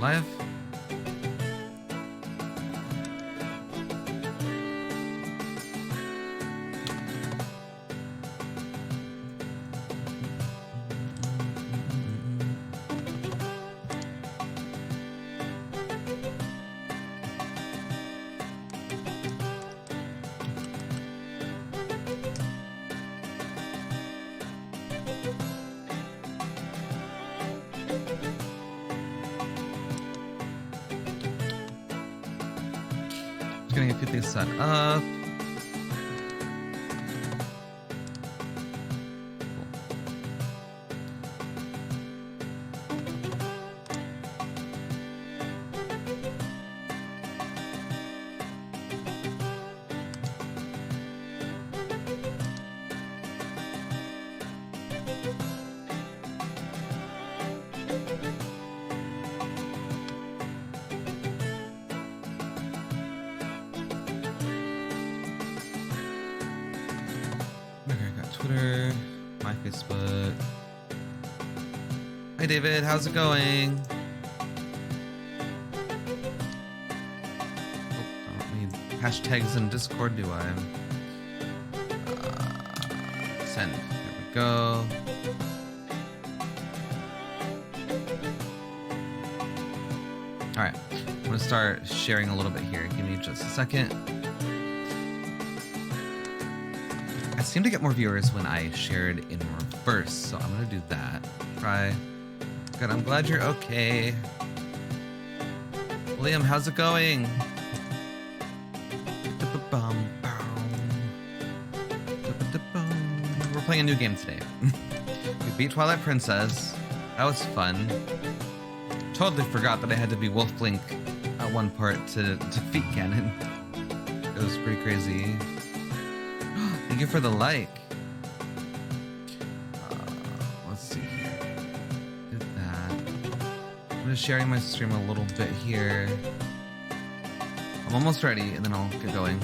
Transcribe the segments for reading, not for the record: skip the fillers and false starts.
live? Just getting a few things set up. Twitter, my Facebook. Hi David, how's it going? Oh, I don't need hashtags in Discord, do I? Send. There we go. Alright, I'm gonna start sharing a little bit here. Give me just a second. I seem to get more viewers when I shared in reverse, so I'm gonna do that. Try. Good, I'm glad you're okay. Liam, how's it going? We're playing a new game today. We beat Twilight Princess. That was fun. Totally forgot that I had to be Wolf Blink at one part to defeat Ganon. It was pretty crazy. Thank you for the like. Let's see here. Did that. I'm just sharing my stream a little bit here. I'm almost ready, and then I'll get going.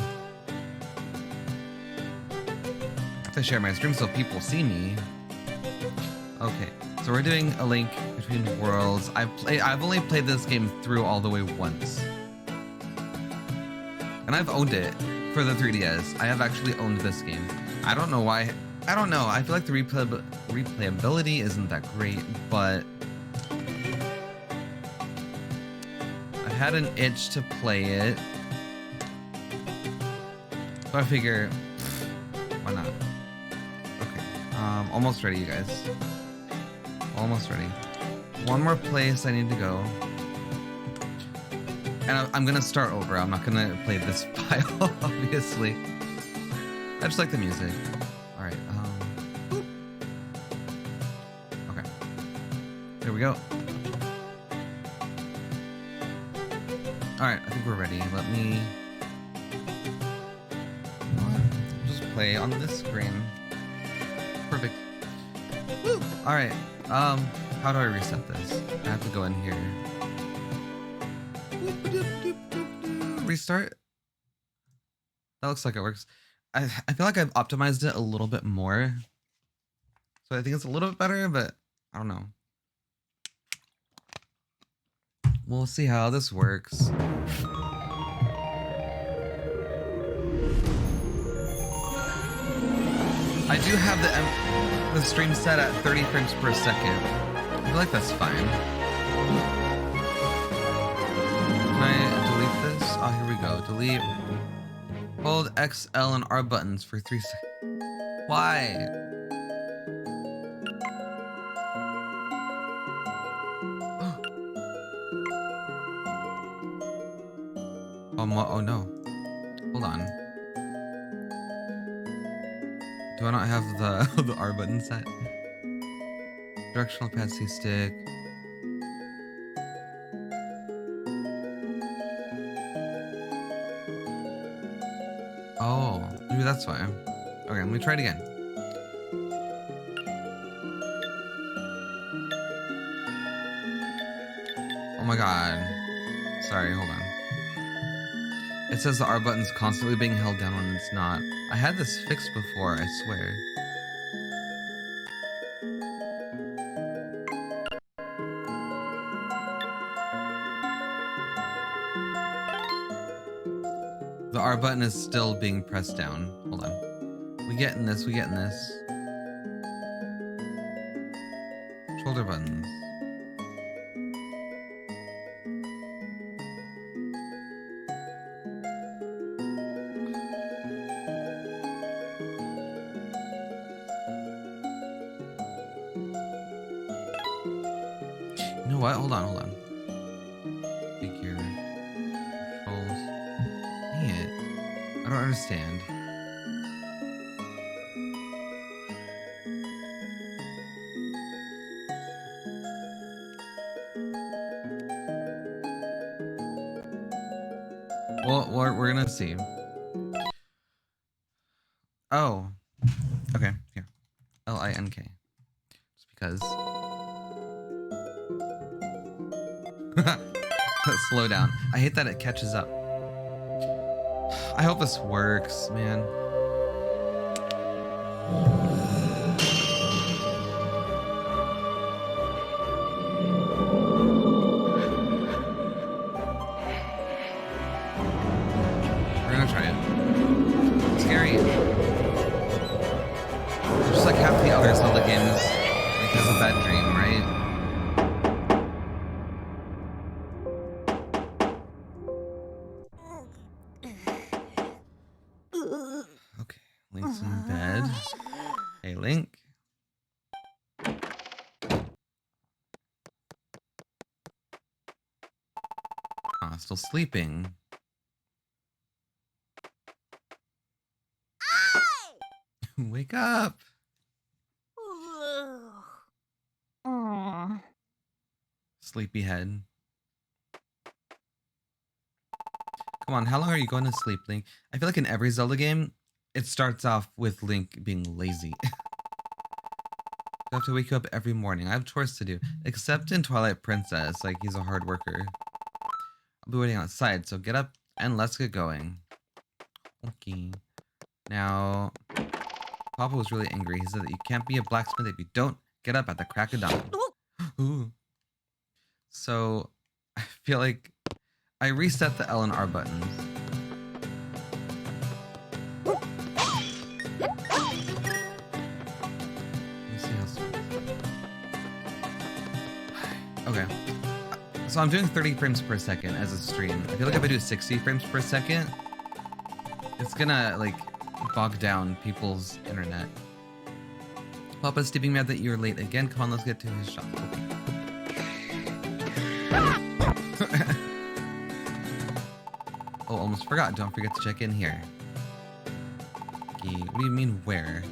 I have to share my stream so people see me. Okay, so we're doing A Link Between Worlds. I've only played this game through all the way once, and I've owned it. For the 3DS, I have actually owned this game. I don't know why. I don't know. I feel like the replayability isn't that great, but I've had an itch to play it. So I figure, why not? Okay. Almost ready, you guys. Almost ready. One more place I need to go. And I'm gonna start over. I'm not gonna play this file, obviously. I just like the music. All right. Okay. There we go. All right. I think we're ready. Let me just play on this screen. Perfect. Woo! All right. How do I reset this? I have to go in here. Restart. That looks like it works. I feel like I've optimized it a little bit more, so I think it's a little bit better, but I don't know. We'll see how this works. I do have the stream set at 30 frames per second. I feel like that's fine. Can I delete this? Oh, here we go. Delete. Hold X, L, and R buttons for 3 seconds. Why? Oh no. Hold on. Do I not have the R button set? Directional pad C stick. Oh, maybe that's why. Okay, let me try it again. Oh my god. Sorry, hold on. It says the R button's constantly being held down when it's not. I had this fixed before, I swear. The R button is still being pressed down. Hold on. We getting this. Shoulder buttons. You know what? Hold on. Figure. Controls. Dang it. I don't understand. Well, we're gonna see. Oh. Okay, here. L-I-N-K. Just because. Slow down. I hate that it catches up. I hope this works, man. We're gonna try it. It's scary. Just like half the other Zelda games, because of that dream, right? Okay, Link's in bed. Hey, Link. Ah, still sleeping. Wake up. Sleepyhead. Come on, how long are you going to sleep, Link? I feel like in every Zelda game, it starts off with Link being lazy. I have to wake you up every morning. I have chores to do. Except in Twilight Princess, like he's a hard worker. I'll be waiting outside, so get up and let's get going. Okay. Now, Papa was really angry. He said that you can't be a blacksmith if you don't get up at the crack of dawn. Ooh. So, I feel like I reset the L and R buttons. Okay. So I'm doing 30 frames per second as a stream. I feel like if I do 60 frames per second, it's gonna like bog down people's internet. Papa's tipping me out that you're late again. Come on, let's get to his shop. Okay. Oh, almost forgot. Don't forget to check in here. Okay, what do you mean where?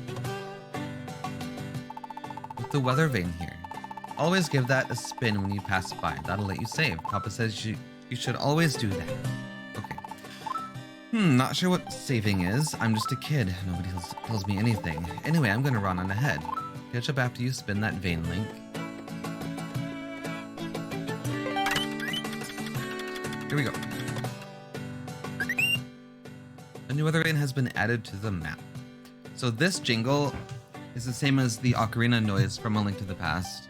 With the weather vane here. Always give that a spin when you pass by. That'll let you save. Papa says you should always do that. Okay. Not sure what saving is. I'm just a kid. Nobody tells me anything. Anyway, I'm gonna run on ahead. Catch up after you spin that vein, Link. Here we go. A new weather vane has been added to the map. So this jingle is the same as the ocarina noise from A Link to the Past.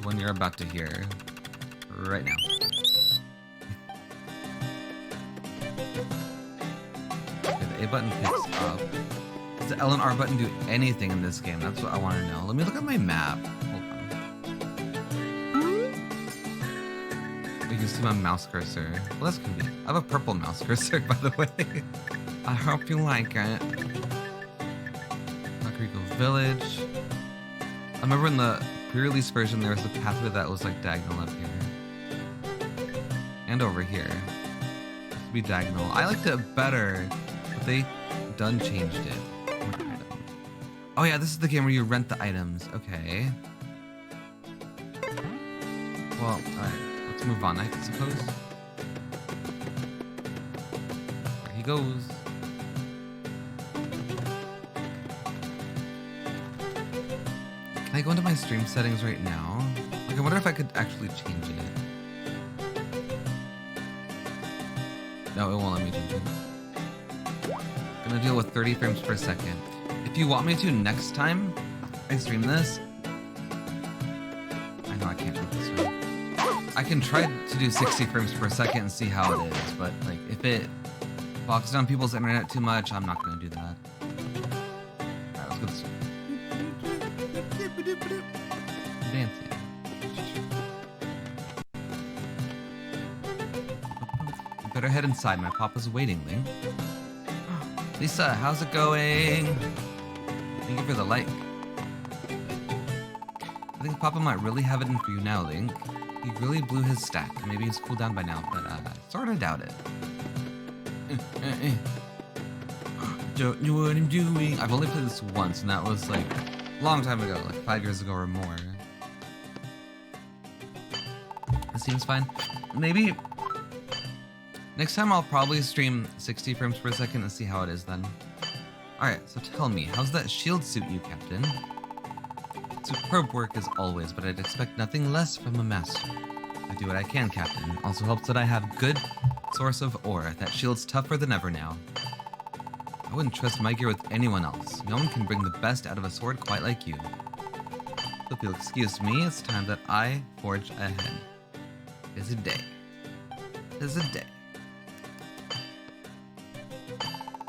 One you're about to hear right now. Okay, the A button picks up. Does the L and R button do anything in this game? That's what I want to know. Let me look at my map. Hold on. You can see my mouse cursor. Well, that's convenient. I have a purple mouse cursor, by the way. I hope you like it. Nakarigo Village. I remember in the pre-release version, there was a pathway that was like diagonal up here. And over here. It used to be diagonal. I liked it better, but they done changed it. Oh yeah, this is the game where you rent the items. Okay. Well, alright. Let's move on, I suppose. There he goes. Can I go into my stream settings right now? Like, I wonder if I could actually change it. No, it won't let me change it. I'm gonna deal with 30 frames per second. If you want me to next time I stream this, I know I can't do it this way. I can try to do 60 frames per second and see how it is, but like if it bogs down people's internet too much, I'm not gonna do that. Alright, let's go this way. Dancing. You better head inside, my papa's waiting, Link. Lisa, how's it going? Thank you for the like. I think Papa might really have it in for you now, Link. He really blew his stack. Maybe he's cooled down by now, but sorta doubt it. Don't know what I'm doing. I've only played this once, and that was like a long time ago, like 5 years ago or more. It seems fine. Maybe next time I'll probably stream 60 frames per second and see how it is then. Alright, so tell me, how's that shield suit you, Captain? Superb work as always, but I'd expect nothing less from a master. I do what I can, Captain. Also helps that I have good source of ore. That shield's tougher than ever now. I wouldn't trust my gear with anyone else. No one can bring the best out of a sword quite like you. So if you'll excuse me, it's time that I forge ahead. It's a day. It's a day.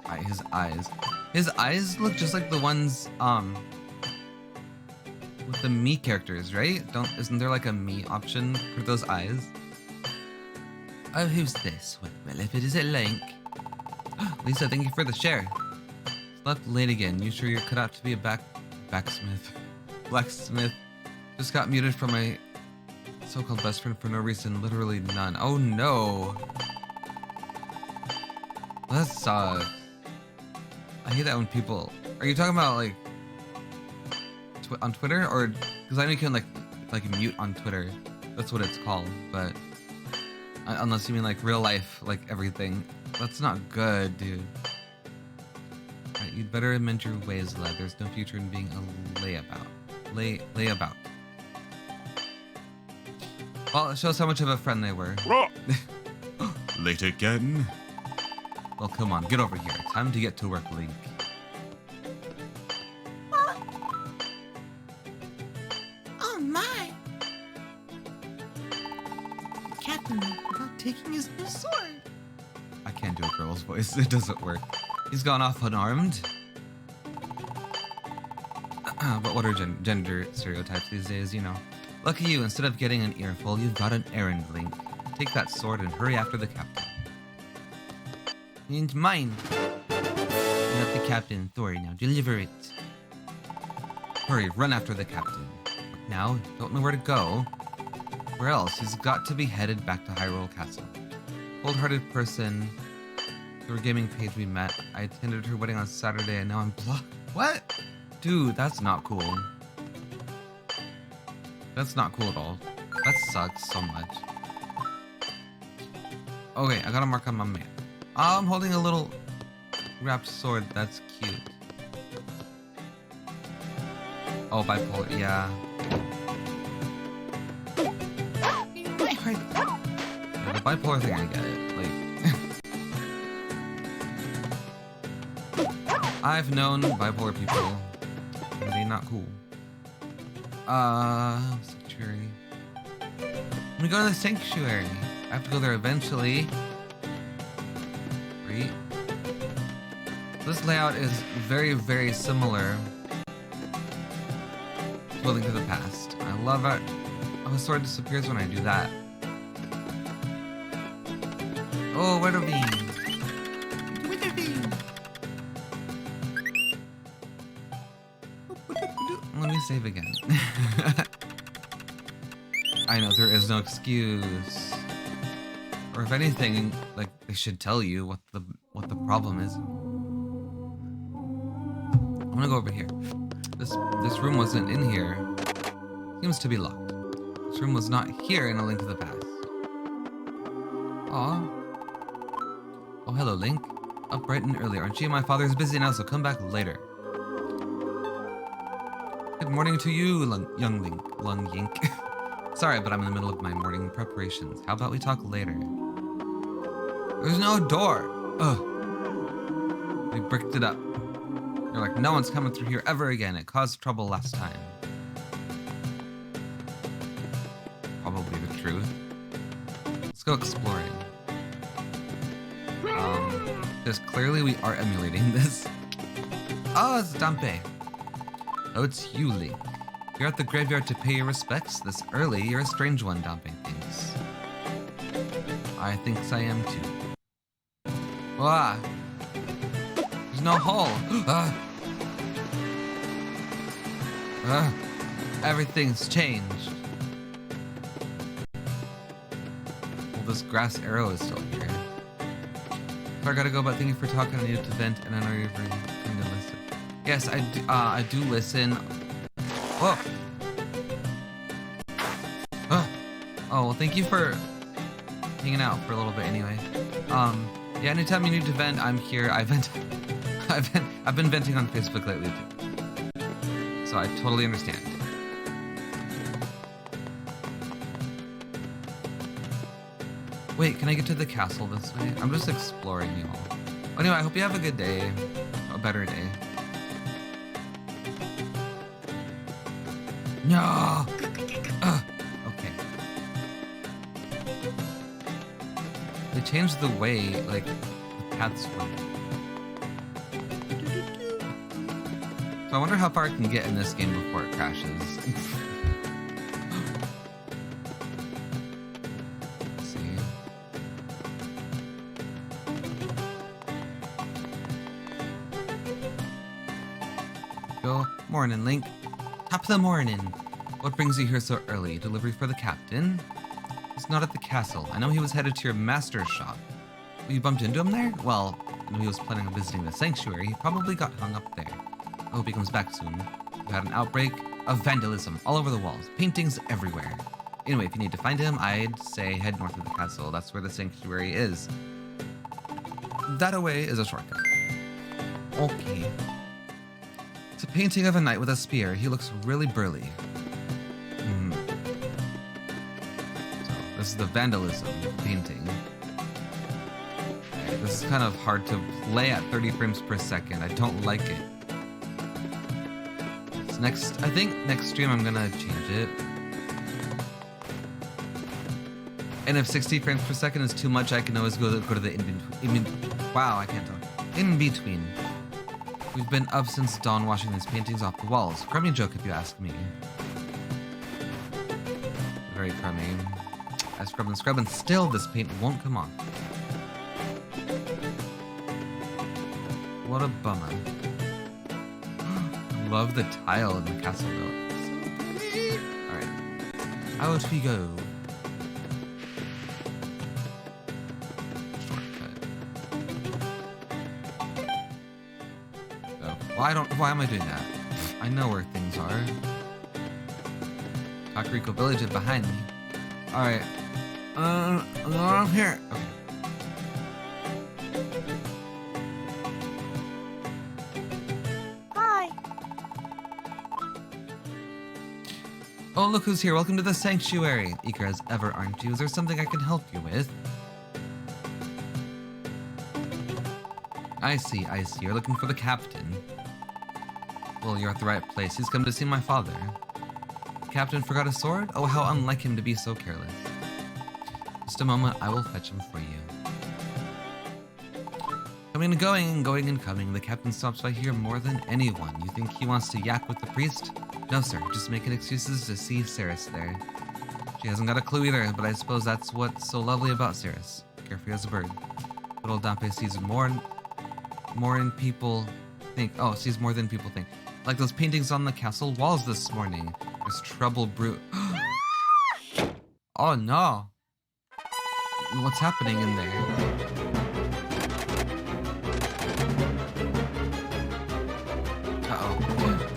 Alright, his eyes. His eyes look just like the ones, with the me characters, right? Isn't there like a me option for those eyes? Oh, who's this? Well, if it isn't Link. Lisa, thank you for the share. Slept late again. You sure you're cut out to be a blacksmith? Just got muted from my so-called best friend for no reason. Literally none. Oh no. That sucks. I hate that when people... Are you talking about like on Twitter, or because I know you can like mute on Twitter, that's what it's called, but unless you mean like real life, like everything, that's not good, dude. Right, you'd better amend your ways, lad. There's no future in being a layabout. Well, it shows how much of a friend they were. Late again? Well, come on, get over here. Time to get to work, Link. Taking his new sword. I can't do a girl's voice. It doesn't work. He's gone off unarmed. But what are gender stereotypes these days, you know? Lucky you, instead of getting an earful, you've got an errand, Link. Take that sword and hurry after the captain. It's mine. Not the captain, Thori. Now deliver it. Hurry, run after the captain. Now, don't know where to go. Where else? He's got to be headed back to Hyrule Castle. Cold-hearted person. Through a gaming page we met. I attended her wedding on Saturday and now I'm blocked. What? Dude, that's not cool. That's not cool at all. That sucks so much. Okay, I got a mark on my map. I'm holding a little wrapped sword. That's cute. Oh, bipolar. Yeah. Yeah, the bipolar thing, I get it. Like, I've known bipolar people. And they're not cool. Sanctuary. Let me go to the sanctuary. I have to go there eventually. Great. This layout is very, very similar to A Link to the Past. I love it. Oh, the sword disappears when I do that. Oh, weather beam. Weather beam. Let me save again. I know there is no excuse. Or if anything, like they should tell you what the problem is. I'm gonna go over here. This room wasn't in here. Seems to be locked. This room was not here in A Link to the Past. Aw. Oh, hello, Link. Up bright and early, aren't you? My father's busy now, so come back later. Good morning to you, young Link. Yink. Sorry, but I'm in the middle of my morning preparations. How about we talk later? There's no door. Ugh. We bricked it up. You're like, no one's coming through here ever again. It caused trouble last time. Probably the truth. Let's go exploring. Because clearly we are emulating this. Oh, it's Dampé. Oh, it's you, Link. You're at the graveyard to pay your respects this early. You're a strange one, Dampé thinks. I thinks I am too. Ah! There's no hole! Everything's changed. Well, this grass arrow is still here. So I gotta go, but thank you for talking. I needed to vent, and I know you're very kind to listen. Yes, I do listen. Whoa! Oh, well, thank you for hanging out for a little bit anyway. Yeah, anytime you need to vent, I'm here. I've been venting on Facebook lately too. So I totally understand. Wait, can I get to the castle this way? I'm just exploring, y'all. Anyway, I hope you have a good day. A better day. No! Okay. They changed the way, like, the paths work. So I wonder how far I can get in this game before it crashes. Let's see. Go. Morning, Link. Top of the morning. What brings you here so early? Delivery for the captain? He's not at the castle. I know he was headed to your master's shop. You bumped into him there? Well, when he was planning on visiting the sanctuary, he probably got hung up there. I hope he comes back soon. We had an outbreak of vandalism all over the walls. Paintings everywhere. Anyway, if you need to find him, I'd say head north of the castle. That's where the sanctuary is. That away is a shortcut. Okay. It's a painting of a knight with a spear. He looks really burly. So, this is the vandalism painting. Okay, this is kind of hard to play at 30 frames per second. I don't like it. I think next stream I'm gonna change it. And if 60 frames per second is too much, I can always go to the wow, I can't talk. In between. We've been up since dawn washing these paintings off the walls. Crummy joke if you ask me. Very crummy. I scrub and still this paint won't come off. What a bummer. Love the tile in the castle though. Alright. Out we go. Shortcut. So, why am I doing that? I know where things are. Kakariko Village is behind me. Alright. I'm here. Okay. Oh, look who's here. Welcome to the sanctuary. Eager as ever, aren't you? Is there something I can help you with? I see. You're looking for the captain. Well, you're at the right place. He's come to see my father. The captain forgot a sword? Oh, how unlike him to be so careless. Just a moment, I will fetch him for you. Coming and going and coming. The captain stops by here more than anyone. You think he wants to yak with the priest? No, sir. Just making excuses to see Ceres there. She hasn't got a clue either, but I suppose that's what's so lovely about Ceres. Carefree as a bird. But old Dampé sees more than people think. Oh, sees more than people think. Like those paintings on the castle walls this morning. There's trouble brew. Oh no. What's happening in there?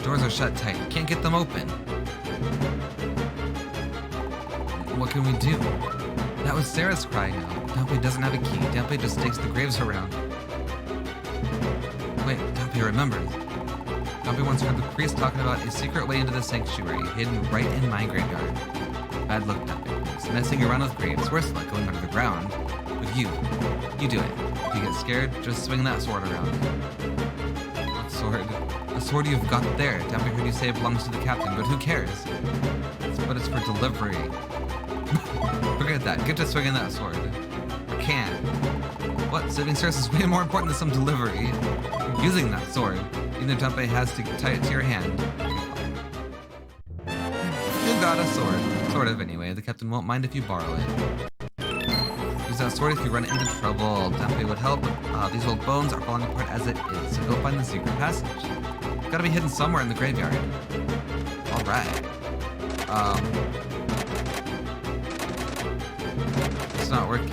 Doors are shut tight. Can't get them open. What can we do? That was Sarah's crying out. Dampé doesn't have a key. Dampé just takes the graves around. Wait, Dampé remembers. Dampé once heard the priest talking about a secret way into the sanctuary, hidden right in my graveyard. Bad luck, Dampé. It's messing around with graves. Worse luck going under the ground. With you. You do it. If you get scared, just swing that sword around. What sword? The sword you've got there. Dampé heard you say it belongs to the captain, but who cares? But it's for delivery. Forget heard that. Get to swinging that sword. Or can't. What? Saving stress is way more important than some delivery. Using that sword. Even if Junpei has to tie it to your hand. You got a sword. Sort of, anyway. The captain won't mind if you borrow it. Use that sword if you run into trouble. Junpei would help. These old bones are falling apart as it is, so go find the secret passage. It's gotta be hidden somewhere in the graveyard. Alright. It's not working.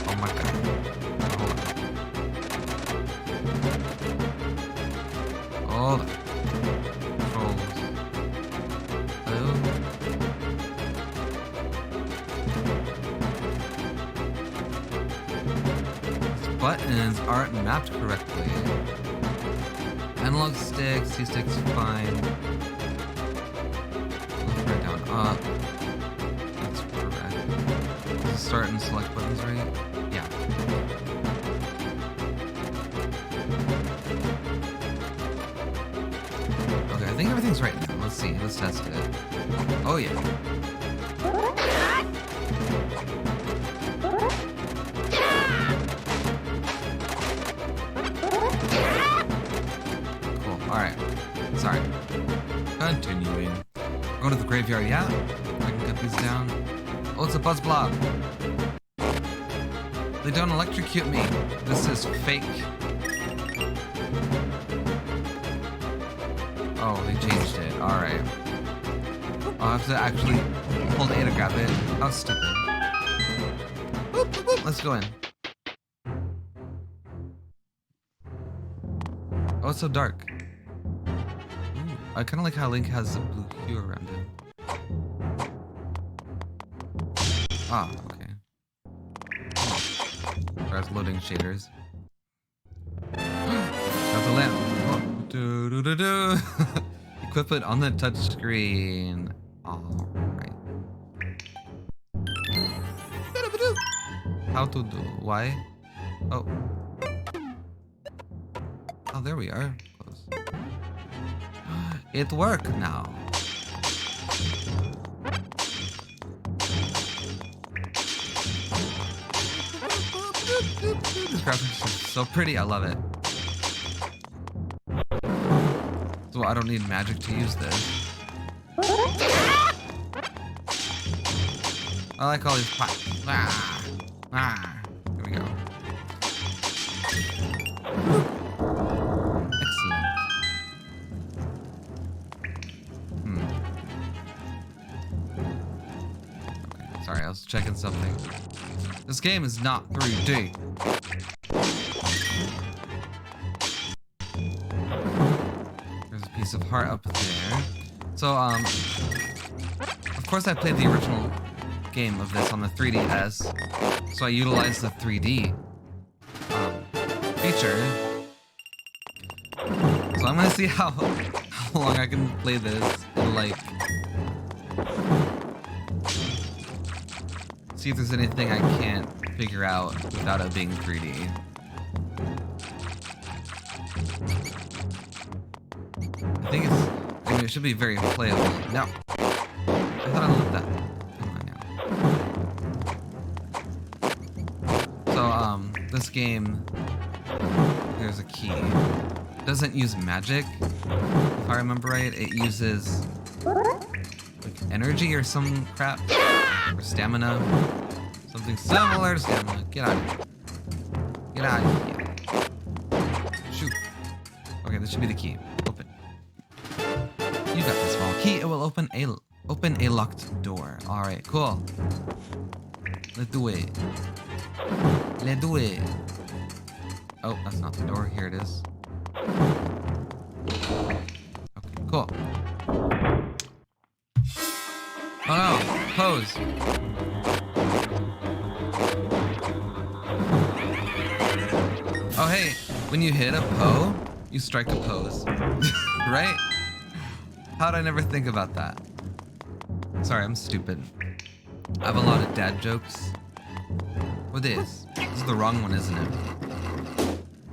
Oh my god. Hold on. Controls. Hello? These buttons aren't mapped correctly. Analog sticks, C-stick's fine. Right down, up. That's correct. Start and select buttons, right? Yeah. Okay, I think everything's right now. Let's see. Let's test it. Oh, yeah. Cool. Alright. Sorry. Continuing. Go to the graveyard, yeah? I can cut these down. Oh, it's a buzz blob. They don't electrocute me. This is fake. Oh, they changed it. Alright. I'll have to actually hold A to grab it. How stupid. Boop, boop, boop. Let's go in. Oh, it's so dark. Ooh, I kind of like how Link has a blue hue around him. Ah, okay. Starts loading shaders. Got the lamp. Oh. Do, do, do, do. Equip it on the touch screen. Alright. How to do? Why? Oh. Oh, there we are. Close. It worked now. This graphics is so pretty. I love it. So I don't need magic to use this. I like all these pots. Ah, ah. Here we go. Excellent. Okay, sorry, I was checking something. This game is not 3D. There's a piece of heart up there. So, of course I played the original game of this on the 3DS, so I utilized the 3D feature. So I'm gonna see how long I can play this and like see if there's anything I can't figure out without it being 3D. I mean, it should be very playable. No. I thought I loved that. Come on now. So, this game, there's a key. It doesn't use magic, if I remember right. It uses like energy or some crap. Or stamina. Something similar to stamina. Get out of here. Get out of here. Shoot. Okay, this should be the key. Open. You got the small key. It will open a locked door. Alright, cool. Let's do it. Let's do it. Oh, that's not the door. Here it is. Okay, cool. Oh no, pose. Oh hey, when you hit a Poe, you strike a pose. Right? How'd I never think about that? Sorry, I'm stupid. I have a lot of dad jokes. What is? This is the wrong one, isn't it?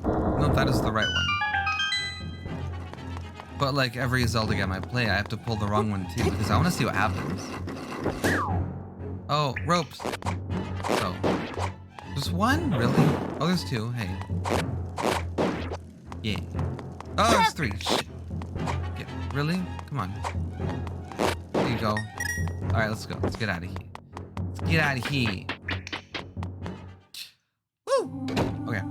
No, that is the right one. But like every Zelda game I play, I have to pull the wrong one too, because I want to see what happens. Oh, ropes. So, there's one? Really? Oh, there's two. Hey. Yeah. Oh, there's three. Shit. Really? Come on. There you go. All right, let's go. Let's get out of here. Let's get out of here. Woo! Okay.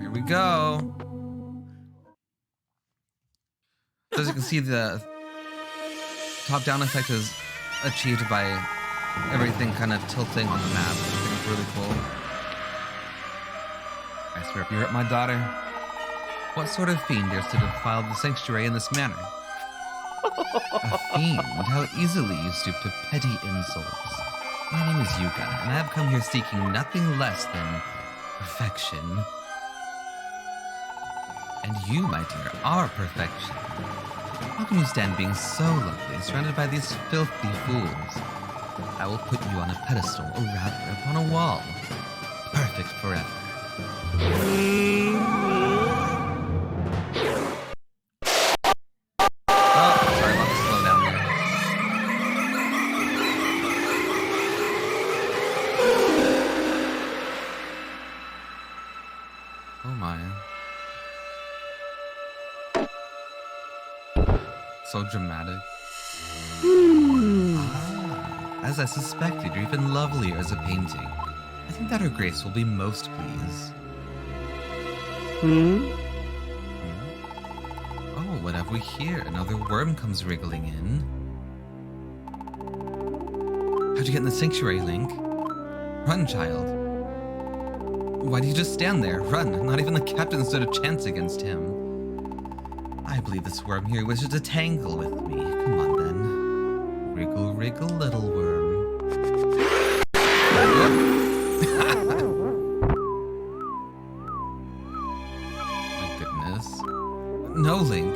Here we go. So as you can see, the top-down effect is achieved by everything kind of tilting on the map. I think it's really cool. I swear, if you hurt my daughter, what sort of fiend dares to defile the sanctuary in this manner? A fiend? How easily you stoop to petty insults. My name is Yuka, and I have come here seeking nothing less than perfection. And you, my dear, are perfection. How can you stand being so lovely, surrounded by these filthy fools? I will put you on a pedestal, or rather, upon a wall. Perfect forever. Oh, sorry, I'll slow down there. Oh my. So dramatic. As I suspected, you're even lovelier as a painting. I think that her grace will be most pleased. Oh, what have we here? Another worm comes wriggling in. How'd you get in the sanctuary, Link? Run, child. Why do you just stand there? Run. Not even the captain stood a chance against him. I believe this worm here wishes to tangle with me. Come on, then. Wriggle, wriggle, little worm. My goodness. No, Link.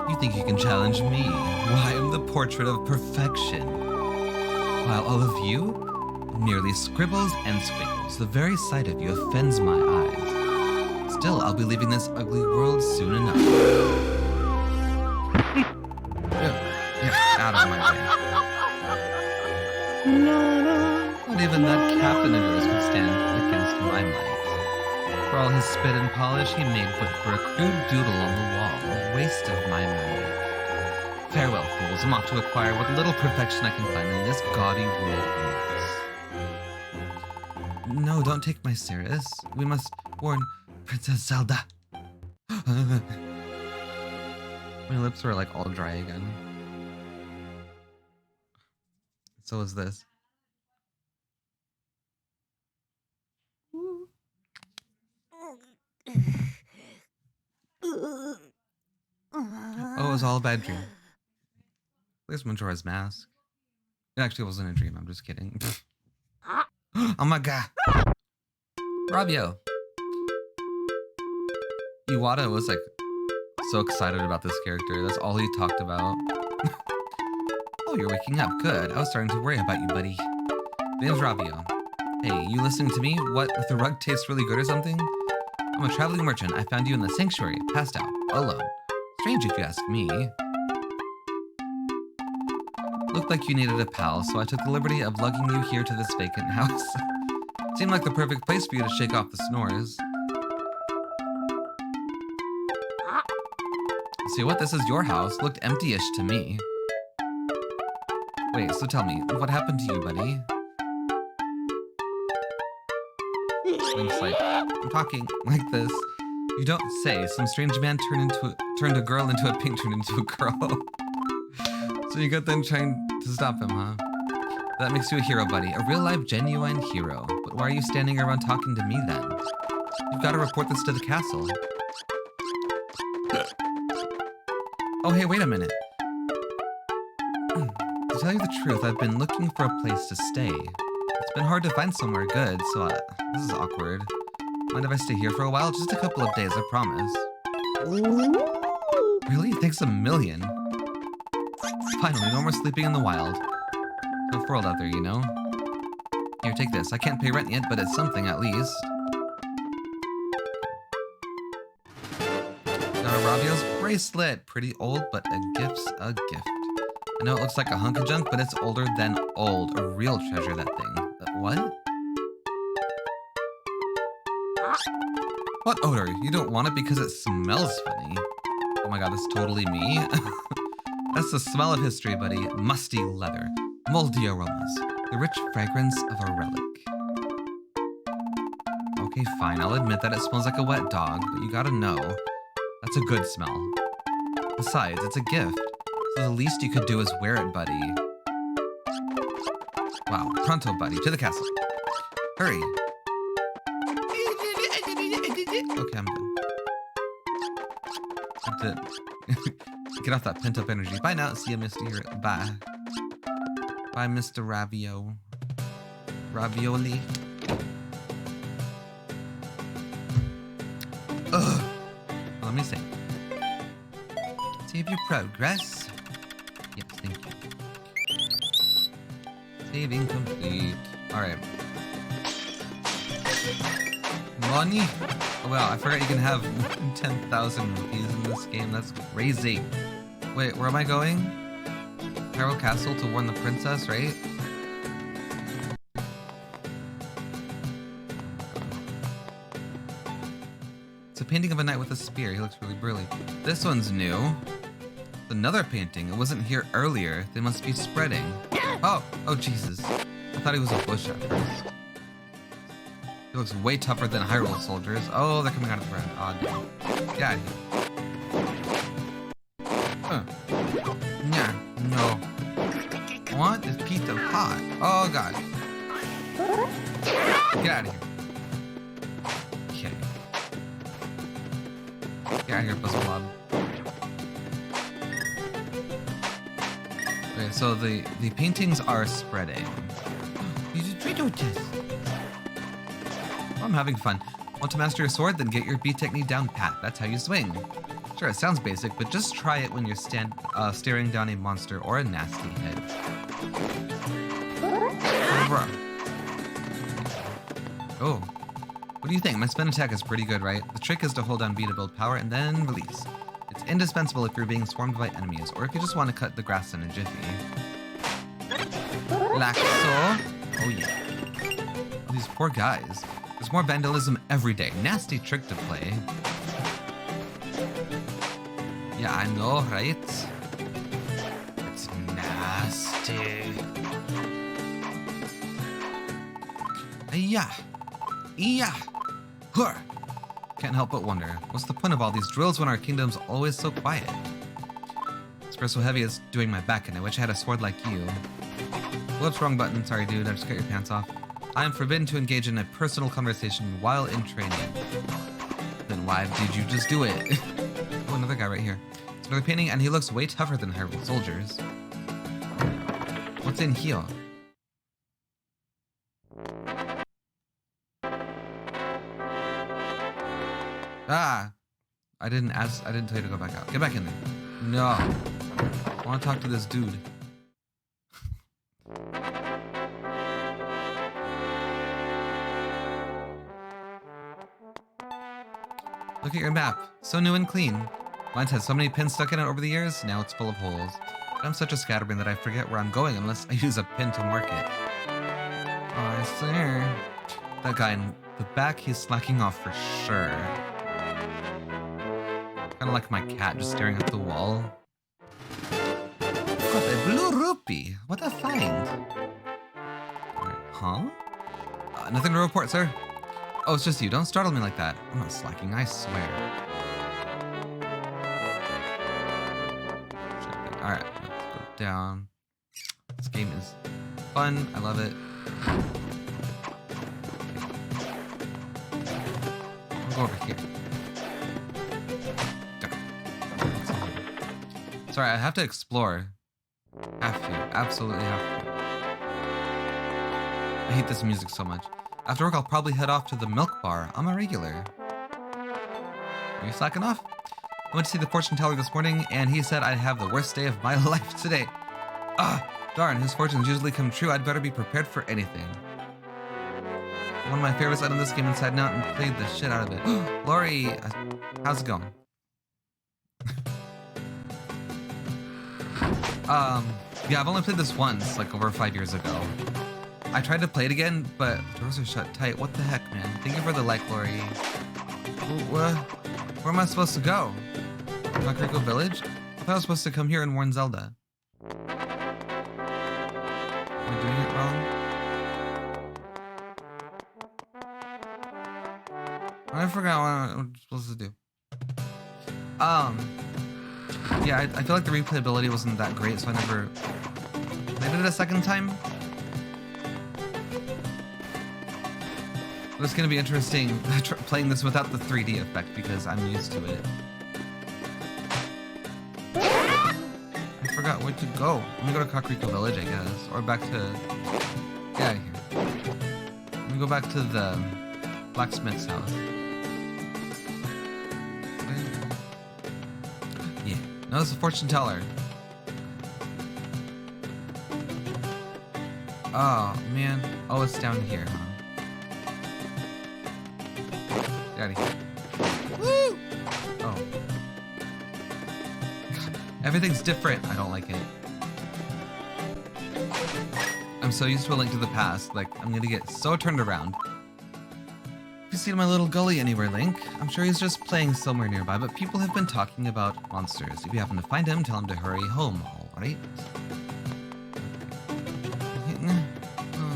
You think you can challenge me? Why, I'm the portrait of perfection. While all of you, merely scribbles and squiggles. The very sight of you offends my eyes. Still, I'll be leaving this ugly world soon enough. Out of my way. Not even that captain of yours could stand against my might. For all his spit and polish, he made but for a crude doodle on the wall, a waste of my magic. Farewell, fools. I'm off to acquire what little perfection I can find in this gaudy world of yours. No, don't take my serious. We must warn Princess Zelda. My lips are like all dry again. So is this. Oh, it was all a bad dream. Where's Majora's Mask? It actually wasn't a dream, I'm just kidding. Oh my god. Rabio. Iwata was like so excited about this character. That's all he talked about. Oh, you're waking up. Good. I was starting to worry about you, buddy. My name's Rabio. Hey, you listening to me? What, the rug tastes really good or something? I'm a traveling merchant. I found you in the sanctuary, passed out, alone. Strange if you ask me. Looked like you needed a pal, so I took the liberty of lugging you here to this vacant house. Seemed like the perfect place for you to shake off the snores. See what? This is your house. Looked empty-ish to me. Wait, so tell me, what happened to you, buddy? Link's like, I'm talking like this. You don't say. Some strange man turned a girl into a pink, turned into a girl. So you got them trying to stop him, huh? That makes you a hero, buddy. A real-life, genuine hero. But why are you standing around talking to me, then? You've got to report this to the castle. Oh, hey, wait a minute. To tell you the truth, I've been looking for a place to stay. It's been hard to find somewhere good, so this is awkward. Mind if I stay here for a while? Just a couple of days, I promise. Really? Thanks a million. Finally, no more sleeping in the wild. Tough world out there, you know? Here, take this. I can't pay rent yet, but it's something at least. Got a Rabio's bracelet. Pretty old, but a gift's a gift. I know it looks like a hunk of junk, but it's older than old. A real treasure, that thing. What? What odor? You don't want it because it smells funny. Oh my god, that's totally me. That's the smell of history, buddy. Musty leather. Moldy aromas. The rich fragrance of a relic. Okay, fine. I'll admit that it smells like a wet dog, but you gotta know, that's a good smell. Besides, it's a gift, so the least you could do is wear it, buddy. Wow. Pronto, buddy. To the castle. Hurry. Okay, I'm done. I'm done. Get off that pent-up energy. Bye now. See you, Mr. Hero. Bye. Bye, Mr. Ravioli. Ugh. Well, let me see. Save your progress. Yes, thank you. Saving complete. Alright. Money? Oh, wow, I forgot you can have 10,000 rupees in this game. That's crazy. Wait, where am I going? Hyrule Castle to warn the princess, right? It's a painting of a knight with a spear. He looks really burly. This one's new. It's another painting. It wasn't here earlier. They must be spreading. Oh Jesus. I thought he was a bush at first. He looks way tougher than Hyrule soldiers. Oh, they're coming out of the ground. Oh, no. Get out of here. Nah, no. I want this piece of pot. Oh, God. Get out of here. Okay. Get out of here, Puzzle Blob. Okay, so the paintings are spreading. You just try to test. I'm having fun. Want to master your sword? Then get your beat technique down pat. That's how you swing. Sure, it sounds basic, but just try it when you're staring down a monster or a nasty head. Oh, what do you think? My spin attack is pretty good, right? The trick is to hold down B to build power and then release. It's indispensable if you're being swarmed by enemies, or if you just want to cut the grass in a jiffy. Like so. Oh yeah. Oh, these poor guys. There's more vandalism every day. Nasty trick to play. Yeah, I know, right? It's nasty. Yeah. Hur. Can't help but wonder, what's the point of all these drills when our kingdom's always so quiet? This press so heavy it's doing my back, and I wish I had a sword like you. Whoops, wrong button. Sorry, dude. I just cut your pants off. I am forbidden to engage in a personal conversation while in training. Then why did you just do it? Oh, another guy right here. It's another painting, and he looks way tougher than Hyrule soldiers. What's in here? Ah! I didn't tell you to go back out. Get back in there. No. I want to talk to this dude. Look at your map. So new and clean. Mine's had so many pins stuck in it over the years, now it's full of holes. But I'm such a scatterbrain that I forget where I'm going unless I use a pin to mark it. Oh, I swear. That guy in the back, he's slacking off for sure. Kind of like my cat just staring at the wall. Got a blue rupee. What a find. Huh? Nothing to report, sir. Oh, it's just you. Don't startle me like that. I'm not slacking, I swear. Alright, let's go down. This game is fun. I love it. I'll go over here. Go. Sorry, I have to explore. Have to. Absolutely have to. I hate this music so much. After work, I'll probably head off to the milk bar. I'm a regular. Are you slacking off? I went to see the fortune teller this morning, and he said I'd have the worst day of my life today. Ah, darn, his fortunes usually come true. I'd better be prepared for anything. One of my favorites out of this game inside and out and played the shit out of it. Lori, how's it going? Yeah, I've only played this once, like over 5 years ago. I tried to play it again, but doors are shut tight. What the heck, man? Thank you for the like, Lori. Where am I supposed to go? Kakariko Village? I thought I was supposed to come here and warn Zelda. Am I doing it wrong? I forgot what I'm supposed to do. Yeah, I feel like the replayability wasn't that great, so I never played it a second time. But it's gonna be interesting playing this without the 3D effect because I'm used to it. I forgot where to go. Let me go to Kakariko Village, I guess, or back to get out of here. Let me go back to the blacksmith's house. Yeah, no, it's a fortune teller. Oh man, oh, it's down here, huh? Get out of here. Woo! Oh. God, everything's different. I don't like it. I'm so used to A Link to the Past. Like, I'm gonna get so turned around. Have you seen my little gully anywhere, Link? I'm sure he's just playing somewhere nearby, but people have been talking about monsters. If you happen to find him, tell him to hurry home, alright?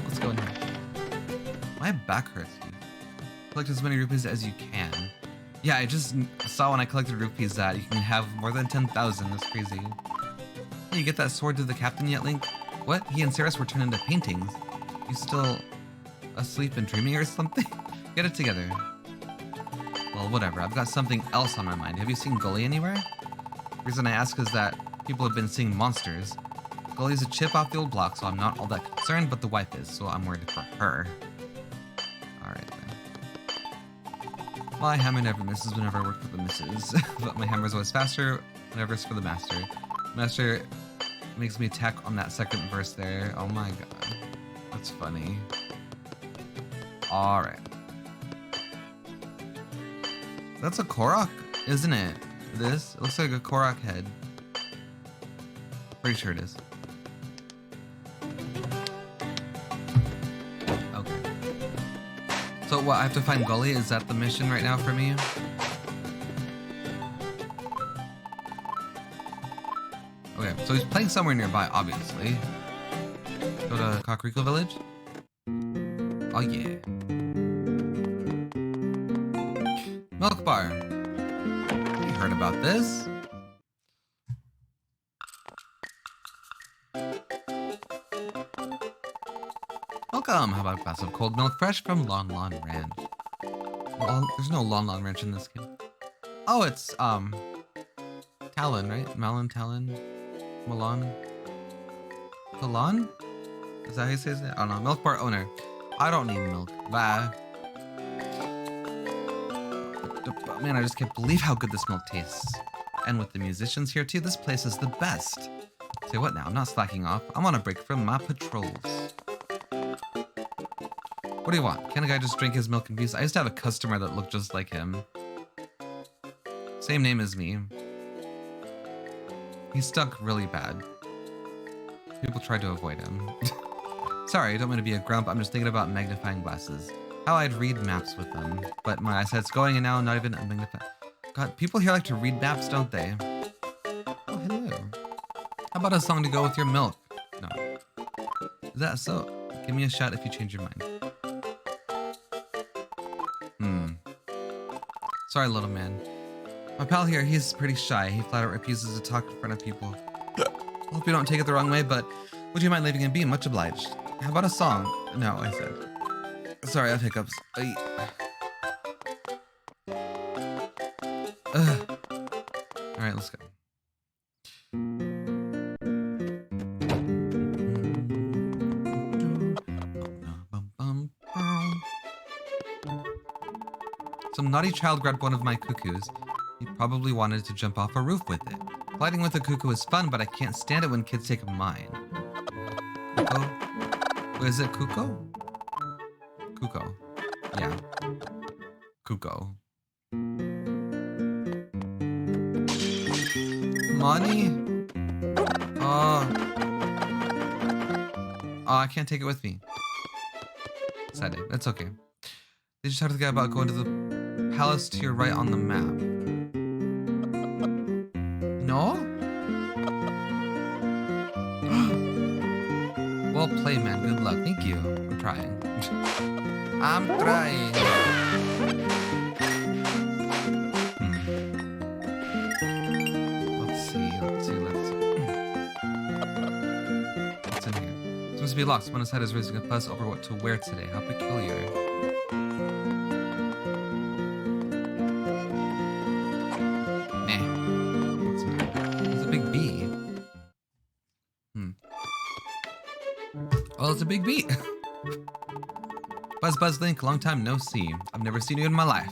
Let's go in here. My back hurts, dude. Collect as many rupees as you can. Yeah, I just saw when I collected rupees that you can have more than 10,000. That's crazy. Hey, you get that sword to the captain yet, Link? What? He and Ceres were turned into paintings. You still asleep and dreaming or something? Get it together. Well, whatever. I've got something else on my mind. Have you seen Gully anywhere? The reason I ask is that people have been seeing monsters. Gully's a chip off the old block, so I'm not all that concerned, but the wife is, so I'm worried for her. Alright then. My hammer never misses whenever I work for the missus, but my hammer's always faster whenever it's for the master. Master makes me attack on that second verse there. Oh my god. That's funny. Alright. That's a Korok, isn't it? This? It looks like a Korok head. Pretty sure it is. Okay. So what, I have to find Gully? Is that the mission right now for me? Okay, so he's playing somewhere nearby, obviously. Go to Kakariko Village? Oh yeah. Milk bar. You heard about this? Welcome. How about a glass of cold milk fresh from Lon Lon Ranch? Well, there's no Lon Lon Ranch in this game. Oh, it's Talon, right? Malon, Talon, Malon, Talon? Is that how you say it? I don't know. Milk bar owner. I don't need milk. Bye. Man, I just can't believe how good this milk tastes. And with the musicians here too, this place is the best. Say what now? I'm not slacking off. I'm on a break from my patrols. What do you want? Can a guy just drink his milk in peace? I used to have a customer that looked just like him. Same name as me. He stunk really bad. People tried to avoid him. Sorry, I don't mean to be a grump. I'm just thinking about magnifying glasses. How I'd read maps with them. But my eyesight's going and now not even a magnifying... God, people here like to read maps, don't they? Oh, hello. How about a song to go with your milk? No. Is that so? Give me a shot if you change your mind. Sorry, little man. My pal here, he's pretty shy. He flat out refuses to talk in front of people. Hope you don't take it the wrong way, but would you mind leaving him be? Much obliged. How about a song? No, I said. Sorry, I have hiccups. Alright, let's go. Some naughty child grabbed one of my cuckoos. He probably wanted to jump off a roof with it. Gliding with a cuckoo is fun, but I can't stand it when kids take mine. Cuckoo? Wait, is it Cuckoo? Cuckoo. Yeah. Cuckoo. Money? Oh. Oh, I can't take it with me. Sad day. That's okay. Did you talk to the guy about going to the palace to your right on the map? No? Well played, man. Good luck. Thank you. I'm trying. I'm trying. Let's see. What's in here? Seems to be locked. Someone inside is raising a fuss over what to wear today. How peculiar. Nah. What's in here? There's a big bee. Well, it's a big bee. Buzz Link, long time no see. I've never seen you in my life.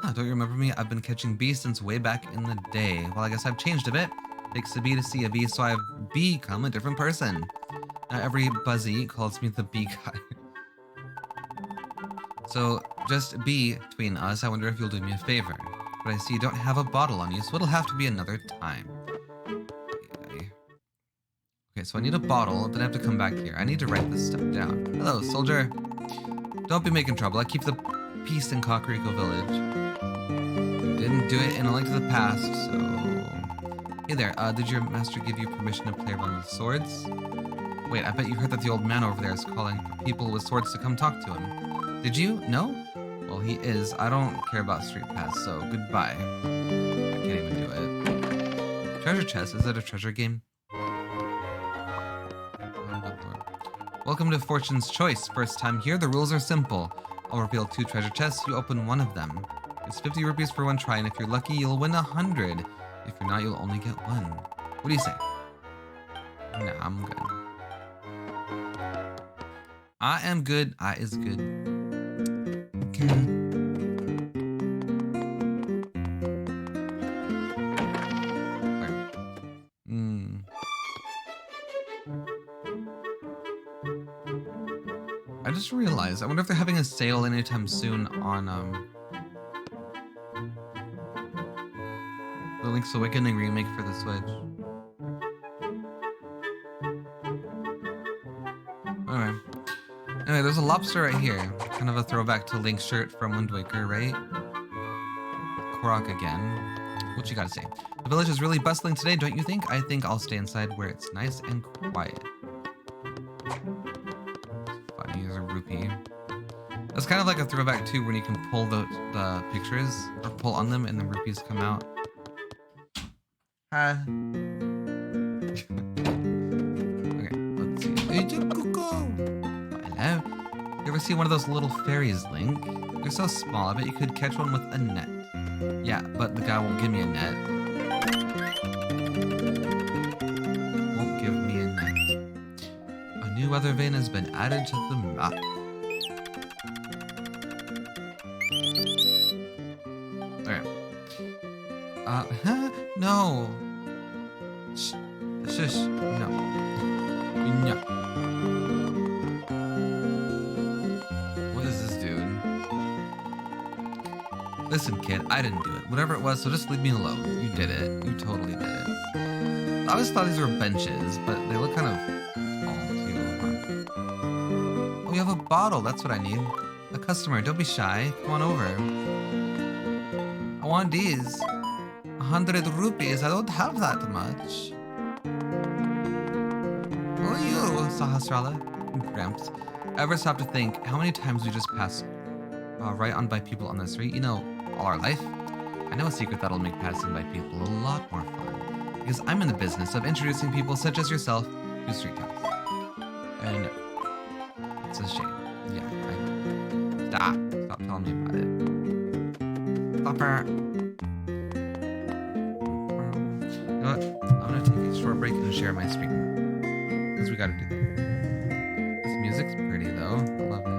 Oh, don't you remember me? I've been catching bees since way back in the day. Well, I guess I've changed a bit. Takes a bee to see a bee, so I've become a different person. Now every Buzzy calls me the bee guy. So, just be between us. I wonder if you'll do me a favor. But I see you don't have a bottle on you, so it'll have to be another time. Okay, so I need a bottle, then I have to come back here. I need to write this stuff down. Hello, soldier. Don't be making trouble. I keep the peace in Kakariko Village. Didn't do it in A Link to the Past, so... Hey there, did your master give you permission to play around with swords? Wait, I bet you heard that the old man over there is calling for people with swords to come talk to him. Did you? No? Well, he is. I don't care about Street Pass, so goodbye. I can't even do it. Treasure chest? Is that a treasure game? Welcome to Fortune's Choice. First time here, the rules are simple. I'll reveal 2 treasure chests, you open one of them. It's 50 rupees for one try, and if you're lucky, you'll win 100. If you're not, you'll only get 1. What do you say? Nah, I'm good. I am good. I is good. Okay. I just realized, I wonder if they're having a sale anytime soon on the Link's Awakening remake for the Switch. Alright. Anyway, there's a lobster right here. Kind of a throwback to Link's shirt from Wind Waker, right? Korok again. What you gotta say? The village is really bustling today, don't you think? I think I'll stay inside where it's nice and quiet. Funny, here's a rupee. That's kind of like a throwback too, when you can pull the pictures, or pull on them and the rupees come out. Hi. Okay, let's see. Hello. You ever see one of those little fairies, Link? They're so small, I bet you could catch one with a net. Yeah, but the guy won't give me a net. Won't give me a net. A new weather vane has been added to the map. Okay. Huh? No. Shush. No. No. What is this, dude? Listen, kid, I didn't do it. Whatever it was, so just leave me alone. You did it. You totally did it. I always thought these were benches, but they look kind of tall, too. Huh? Oh, you have a bottle. That's what I need. A customer. Don't be shy. Come on over. I want these. 100 rupees. I don't have that much. Who are you, Sahasrara? Gramps. Ever stop to think how many times we just pass right on by people on the street? You know, all our life. I know a secret that'll make passing by people a lot more fun. Because I'm in the business of introducing people such as yourself to street cats. And it's a shame. Yeah, Stop telling me about it. Stop her. You know what? I'm gonna take a short break and share my screen. Because we gotta do that. This music's pretty though. I love it.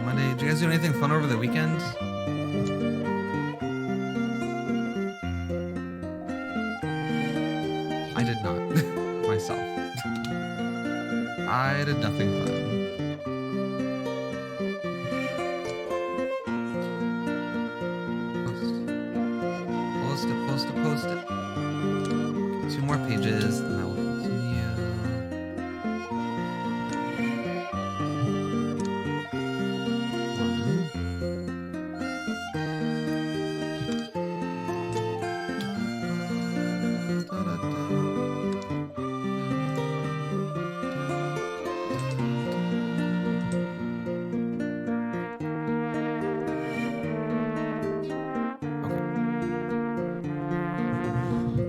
Monday, Did you guys do anything fun over the weekend? I did not. Myself. I did nothing fun. Post it. Okay, 2 more pages, and I will continue.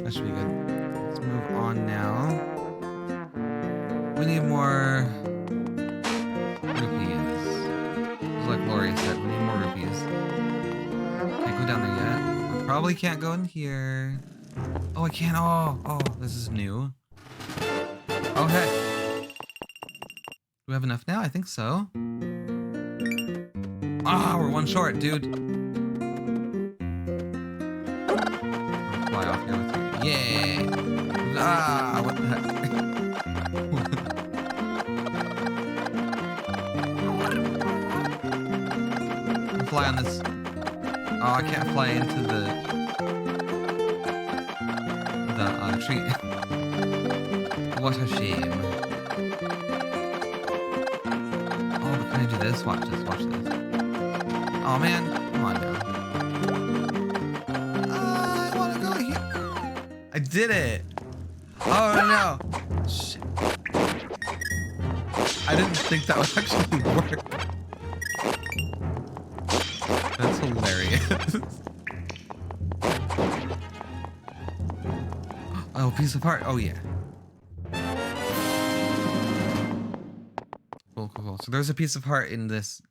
That should be good. Let's move on now. We need more rupees. Just like Lori said, we need more rupees. Can't go down there yet. I probably can't go in here. Oh, I can't. Oh, this is new. Oh, hey. Do we have enough now? I think so. Ah, we're 1 short, dude. Fly off here with you. Yay! Ah, what the heck? Fly on this. Oh, I can't fly into the tree. What a shame. Oh, but can I do this? Watch this. Oh man, come on now. I want to go here. I did it. Oh no. Shit. I didn't think that would actually work. That's hilarious. Oh, piece of heart. Oh yeah. Cool. So there's a piece of heart in this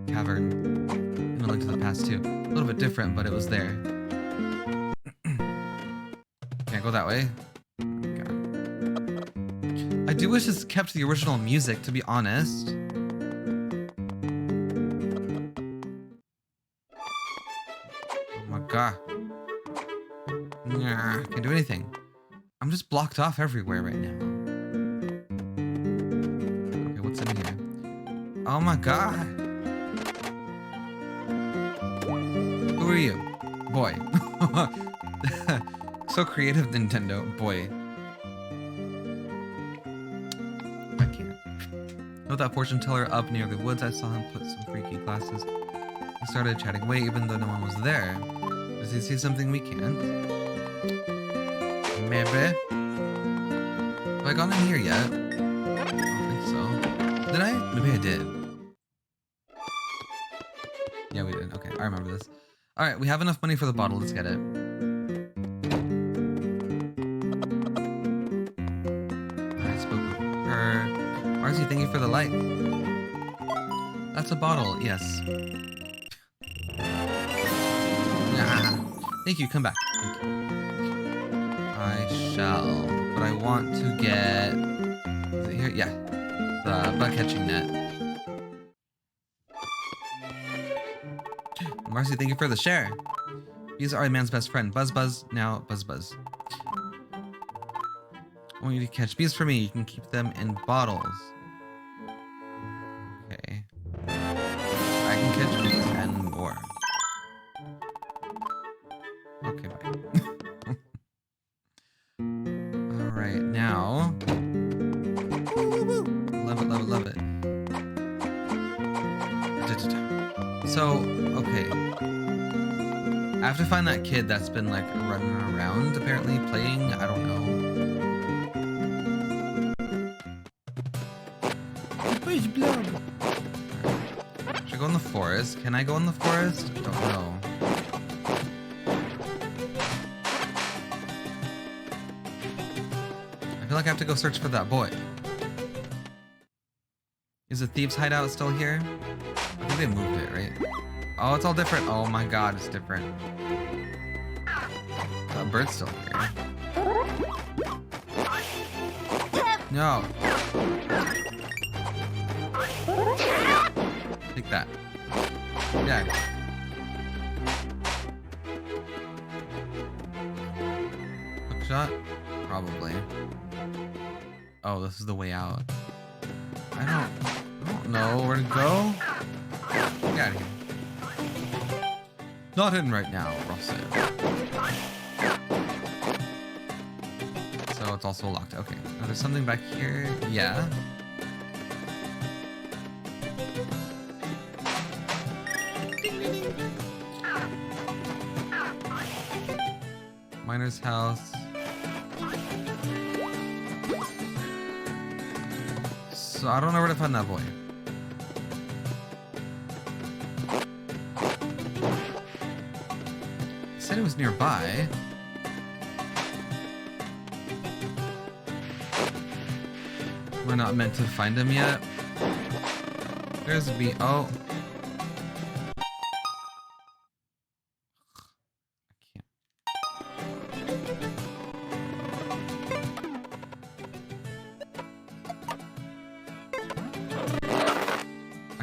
cavern. In A Link to the Past too. A little bit different, but it was there. Can't go that way. God. I do wish this kept the original music, to be honest. Oh my god. Nah, can't do anything. I'm just blocked off everywhere right now. Okay, what's in here? Oh my god. Who are you? Boy. So creative, Nintendo. Boy. I can't. With that fortune teller up near the woods, I saw him put some freaky glasses. He started chatting away even though no one was there. Does he see something we can't? Maybe. Have I gone in here yet? I don't think so. Did I? Maybe I did. Yeah, we did. Okay, I remember this. Alright, we have enough money for the bottle. Let's get it. I spoke with her. Marcy, thank you for the light. That's a bottle, yes. Nah. Thank you, come back. Thank you. I shall, but I want to get... Is it here? Yeah. The bug catching net. Marcy, thank you for the share. Bees are a man's best friend. Buzz, buzz, now buzz, buzz. I want you to catch bees for me. You can keep them in bottles. Okay. I can catch bees and more. Okay, bye. Alright, now... Love it, love it, love it. So, okay. I have to find that kid that's been, like, running around, apparently, playing. I don't know. Should I go in the forest? Can I go in the forest? I don't know. I feel like I have to go search for that boy. Is the thieves' hideout still here? I think they moved it, right? Oh, it's all different. Oh my god, it's different. That bird's still here. No. Take that. Yeah. Hook shot? Probably. Oh, this is the way out. I don't know where to go. Get out of here. Not in right now, Russell. So it's also locked. Okay. Now there's something back here. Yeah. Miner's house. So I don't know where to find that boy. He said it was nearby. We're not meant to find him yet. There's a bee. Oh.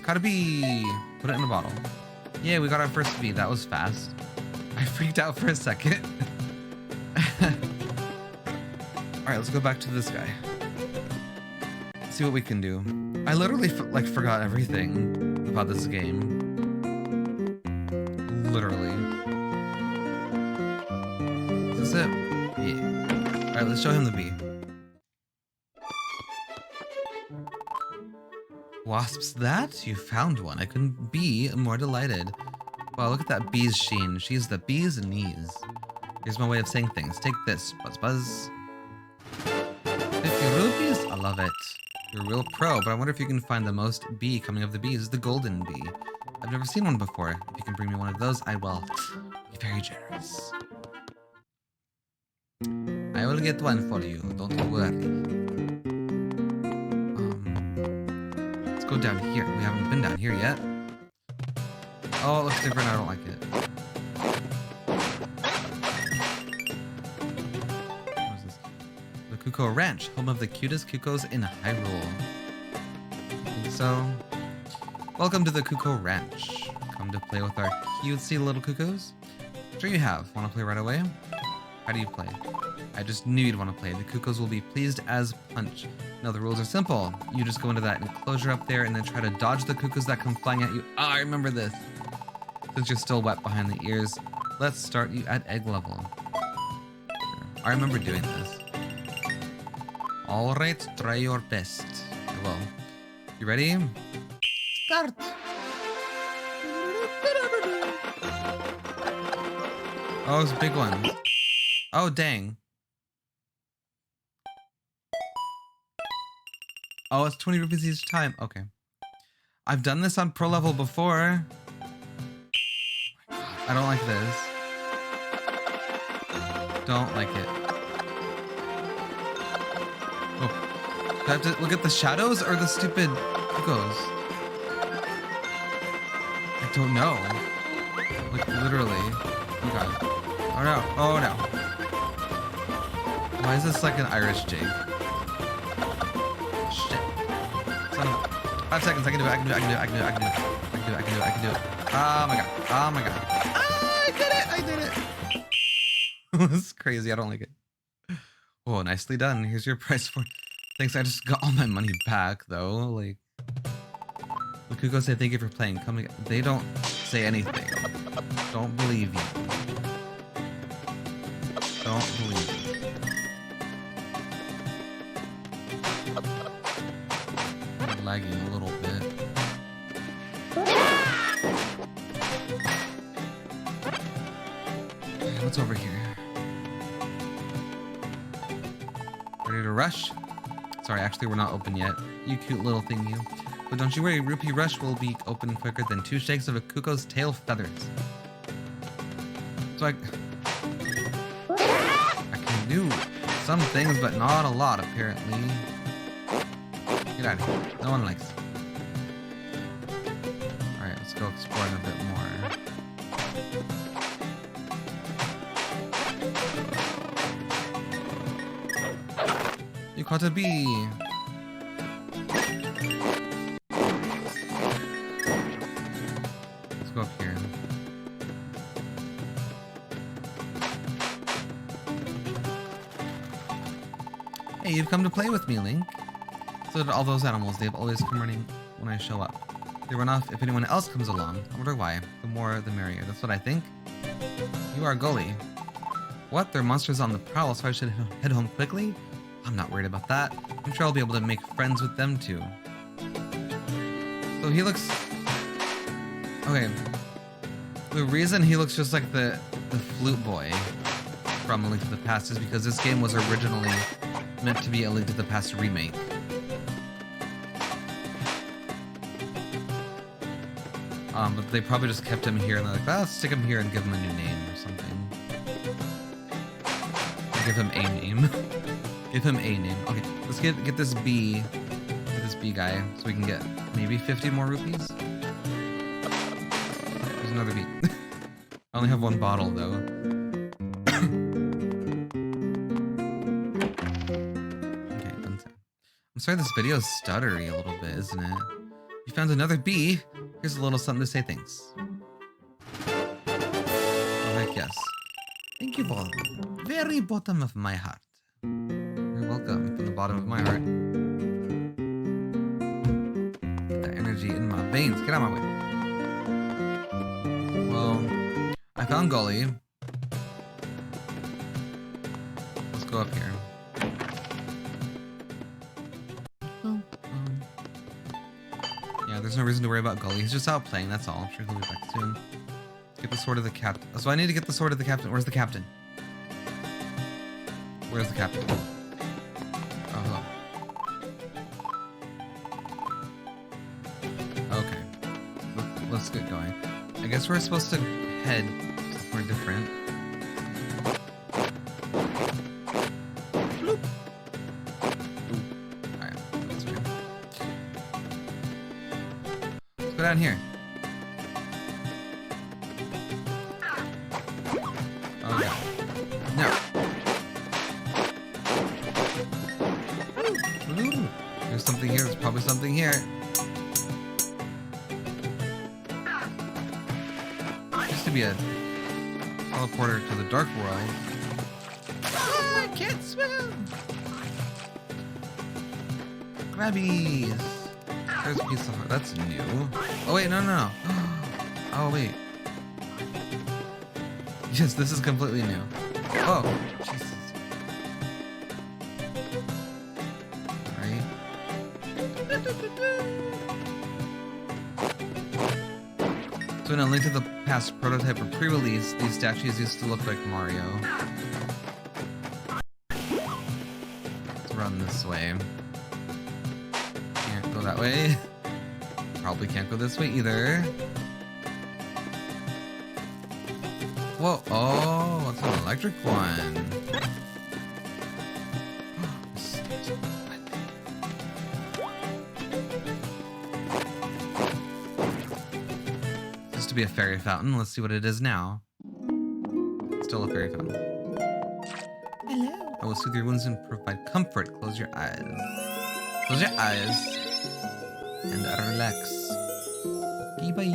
Caught a bee! Put it in a bottle. Yeah, we got our first bee. That was fast. I freaked out for a second. Alright, let's go back to this guy. See what we can do. I literally forgot everything about this game. Literally. Is this it? Yeah. Alright, let's show him the bee. Wasps, that? You found one. I couldn't be more delighted. Wow, look at that bee's sheen. She's the bee's knees. Here's my way of saying things. Take this. Buzz, buzz. 50 rupees? I love it. You're a real pro, but I wonder if you can find the most bee coming of the bees, the golden bee. I've never seen one before. If you can bring me one of those, I will be very generous. I will get one for you. Don't worry. Go down here. We haven't been down here yet. Oh, it looks different. I don't like it. What is this? The Kuko Ranch, home of the cutest Kukos in Hyrule. Think so? Welcome to the Kuko Ranch. Come to play with our cutesy little Kukos? Sure you have. Want to play right away? How do you play? I just knew you'd want to play. The Kukos will be pleased as punch. No, the rules are simple. You just go into that enclosure up there and then try to dodge the Kukos that come flying at you. Ah, I remember this. Since you're still wet behind the ears, let's start you at egg level. I remember doing this. Alright, try your best. I will. You ready? Start! Oh, it's a big one. Oh, dang. Oh, it's 20 rupees each time. Okay. I've done this on pro level before. I don't like this. Don't like it. Oh. Do I have to look at the shadows or the stupid Kukos? I don't know. Like, literally. Oh, God. Oh, no. Oh, no. Why is this like an Irish jig? 5 seconds, I can do it, I can do it, I can do it, I can do it, I can do it, I can do it, I can do it, I can do it. Oh my god, oh my god. Ah, I did it! This is crazy, I don't like it. Oh, nicely done. Here's your price for it. Thanks, I just got all my money back though. Like, the Kukos say thank you for playing. Come again. They don't say anything. Don't believe you. Don't believe you. Lagging a little bit. What's over here? Ready to rush? Sorry, actually we're not open yet. You cute little thing, you. But don't you worry, Rupee Rush will be open quicker than 2 shakes of a Kuko's tail feathers. So I can do some things, but not a lot, apparently. Get out of here. No one likes it. Alright, let's go exploring a bit more. You caught a bee. Hey, you've come to play with me, Link. So did all those animals. They've always come running when I show up. They run off if anyone else comes along. I wonder why. The more, the merrier. That's what I think. You are Gully. What? There are monsters on the prowl, so I should head home quickly? I'm not worried about that. I'm sure I'll be able to make friends with them too. So he looks... Okay. The reason he looks just like the flute boy from A Link to the Past is because this game was originally meant to be a Link to the Past remake. But they probably just kept him here and they're like, well, let's stick him here and give him a new name or something. Or give him a name. Give him a name. Okay, let's get this bee, guy, so we can get maybe 50 more rupees. There's another bee. I only have one bottle though. Okay, I'm sorry this video is stuttery a little bit, isn't it? You found another bee. Here's a little something to say thanks. Oh, heck yes. Thank you for the very bottom of my heart. You're welcome from the bottom of my heart. That energy in my veins. Get out of my way. Well, I found Gully. Let's go up here. Yeah, there's no reason to worry about Gully. He's just out playing, that's all. I'm sure he'll be back soon. Let's get the sword of the captain. So I need to get the sword of the captain. Where's the captain? Where's the captain? Oh, hello. Okay. Let's get going. I guess we're supposed to head somewhere different. Bloop. Alright, that's weird. Let's go down here. Okay. No. Ooh. There's something here. There's probably something here. Used to be a teleporter to the dark world. Oh, I can't swim. Grabbies. There's a piece of heart. That's new. Oh wait, no. Oh wait. Yes, this is completely new. Oh, Jesus. Alright. So in A Link to the Past prototype or pre-release, these statues used to look like Mario. Let's run this way. Can't go that way. Probably can't go this way either. Whoa, oh, it's an electric one. Used to be a fairy fountain. Let's see what it is now. Still a fairy fountain. Hello. I will soothe your wounds and provide comfort. Close your eyes. Close your eyes. And relax. Okay, bye.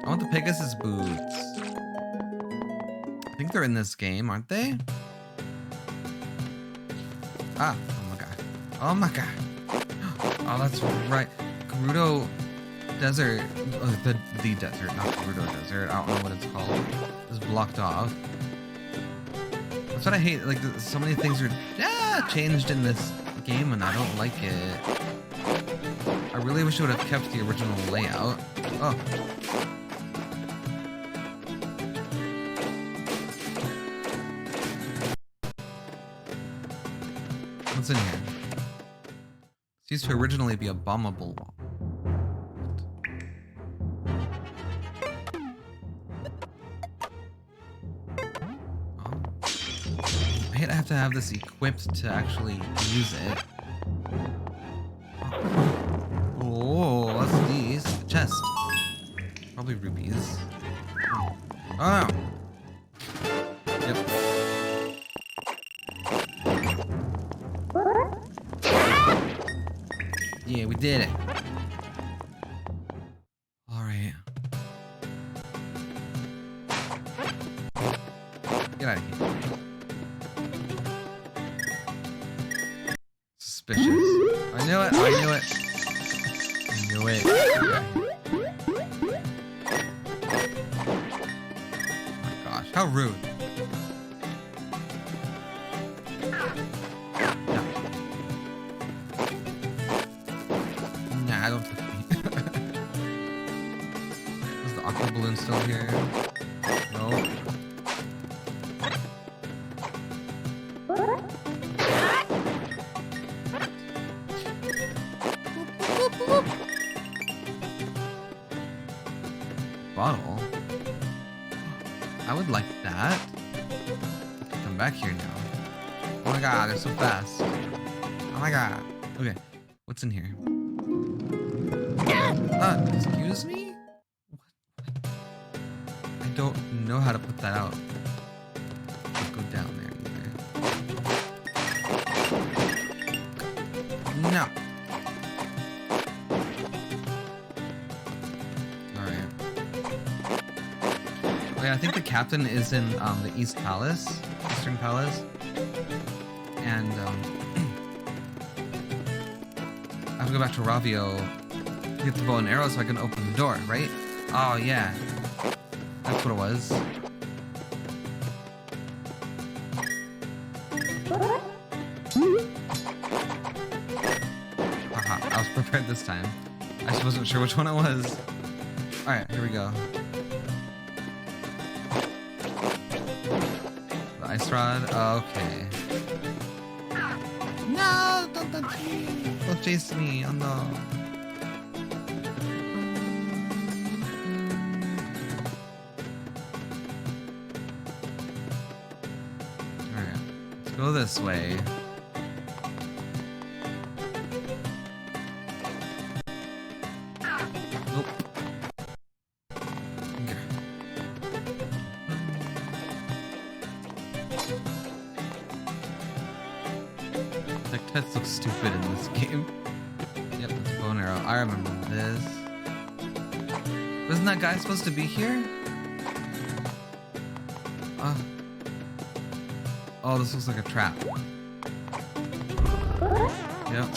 I want the Pegasus boots. I think they're in this game, aren't they? Ah, oh my god. Oh my god. Oh, that's right. Gerudo Desert, the desert, not Gerudo Desert, I don't know what it's called, is blocked off. That's what I hate, like so many things are changed in this game and I don't like it. I really wish it would have kept the original layout. Oh. What's in here? This used to originally be a bombable wall. Oh. I hate I have to have this equipped to actually use it. Oh, what's these? A chest. Probably rupees. Oh no. Yep. Yeah, we did it. Alright. Get out of here. knew it. Oh my gosh, how rude. No. Nah, don't touch me. Is the aqua balloon still here? No. Bottle? I would like that. Come back here now. Oh my god, they're so fast. Oh my god. Okay, what's in here? Excuse me? What? I don't know how to put that out. Let's go down there either. No. I think the captain is in the Eastern Palace, and I have to go back to Ravio, get the bow and arrow so I can open the door, right? Oh yeah, that's what it was. Haha, I was prepared this time. I just wasn't sure which one it was. All right, here we go. Ice rod? Okay. No! Don't touch me! Don't chase me! Oh no. Alright. Let's go this way. Nope. Okay. That looks stupid in this game. Yep, it's a bow and arrow. I remember this. Wasn't that guy supposed to be here? Oh, this looks like a trap. Yep.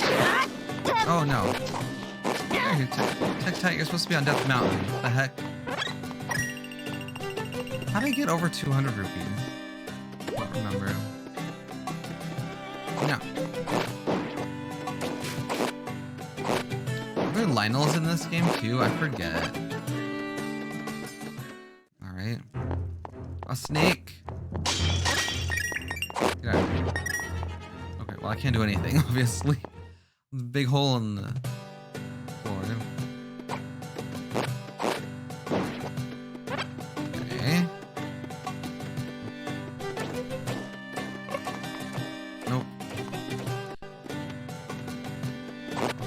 Oh no. Hey, Tech, you're supposed to be on Death Mountain. What the heck? How did I get over 200 rupees? I don't remember. No. Are there Lionels in this game too? I forget. Alright. A snake! Get out of here. Okay, well I can't do anything, obviously. There's a big hole in the floor. Okay. Nope.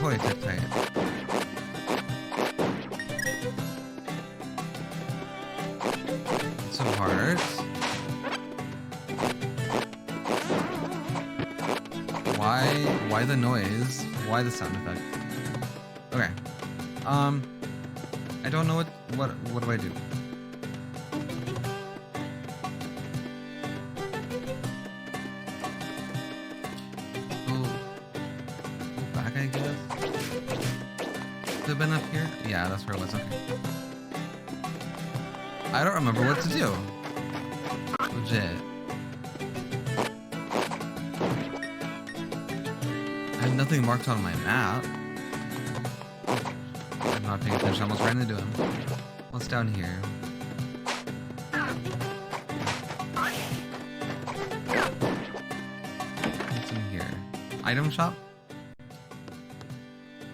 Holy tight. Some hearts. Why the noise? Why the sound effect? Okay. I don't know what do I do? Go back, I guess. Could have been up here? Yeah, that's where it was. Okay. I don't remember what to do. Legit. I have nothing marked on my map. I'm not paying attention. I almost ran into him. What's down here? What's in here? Item shop?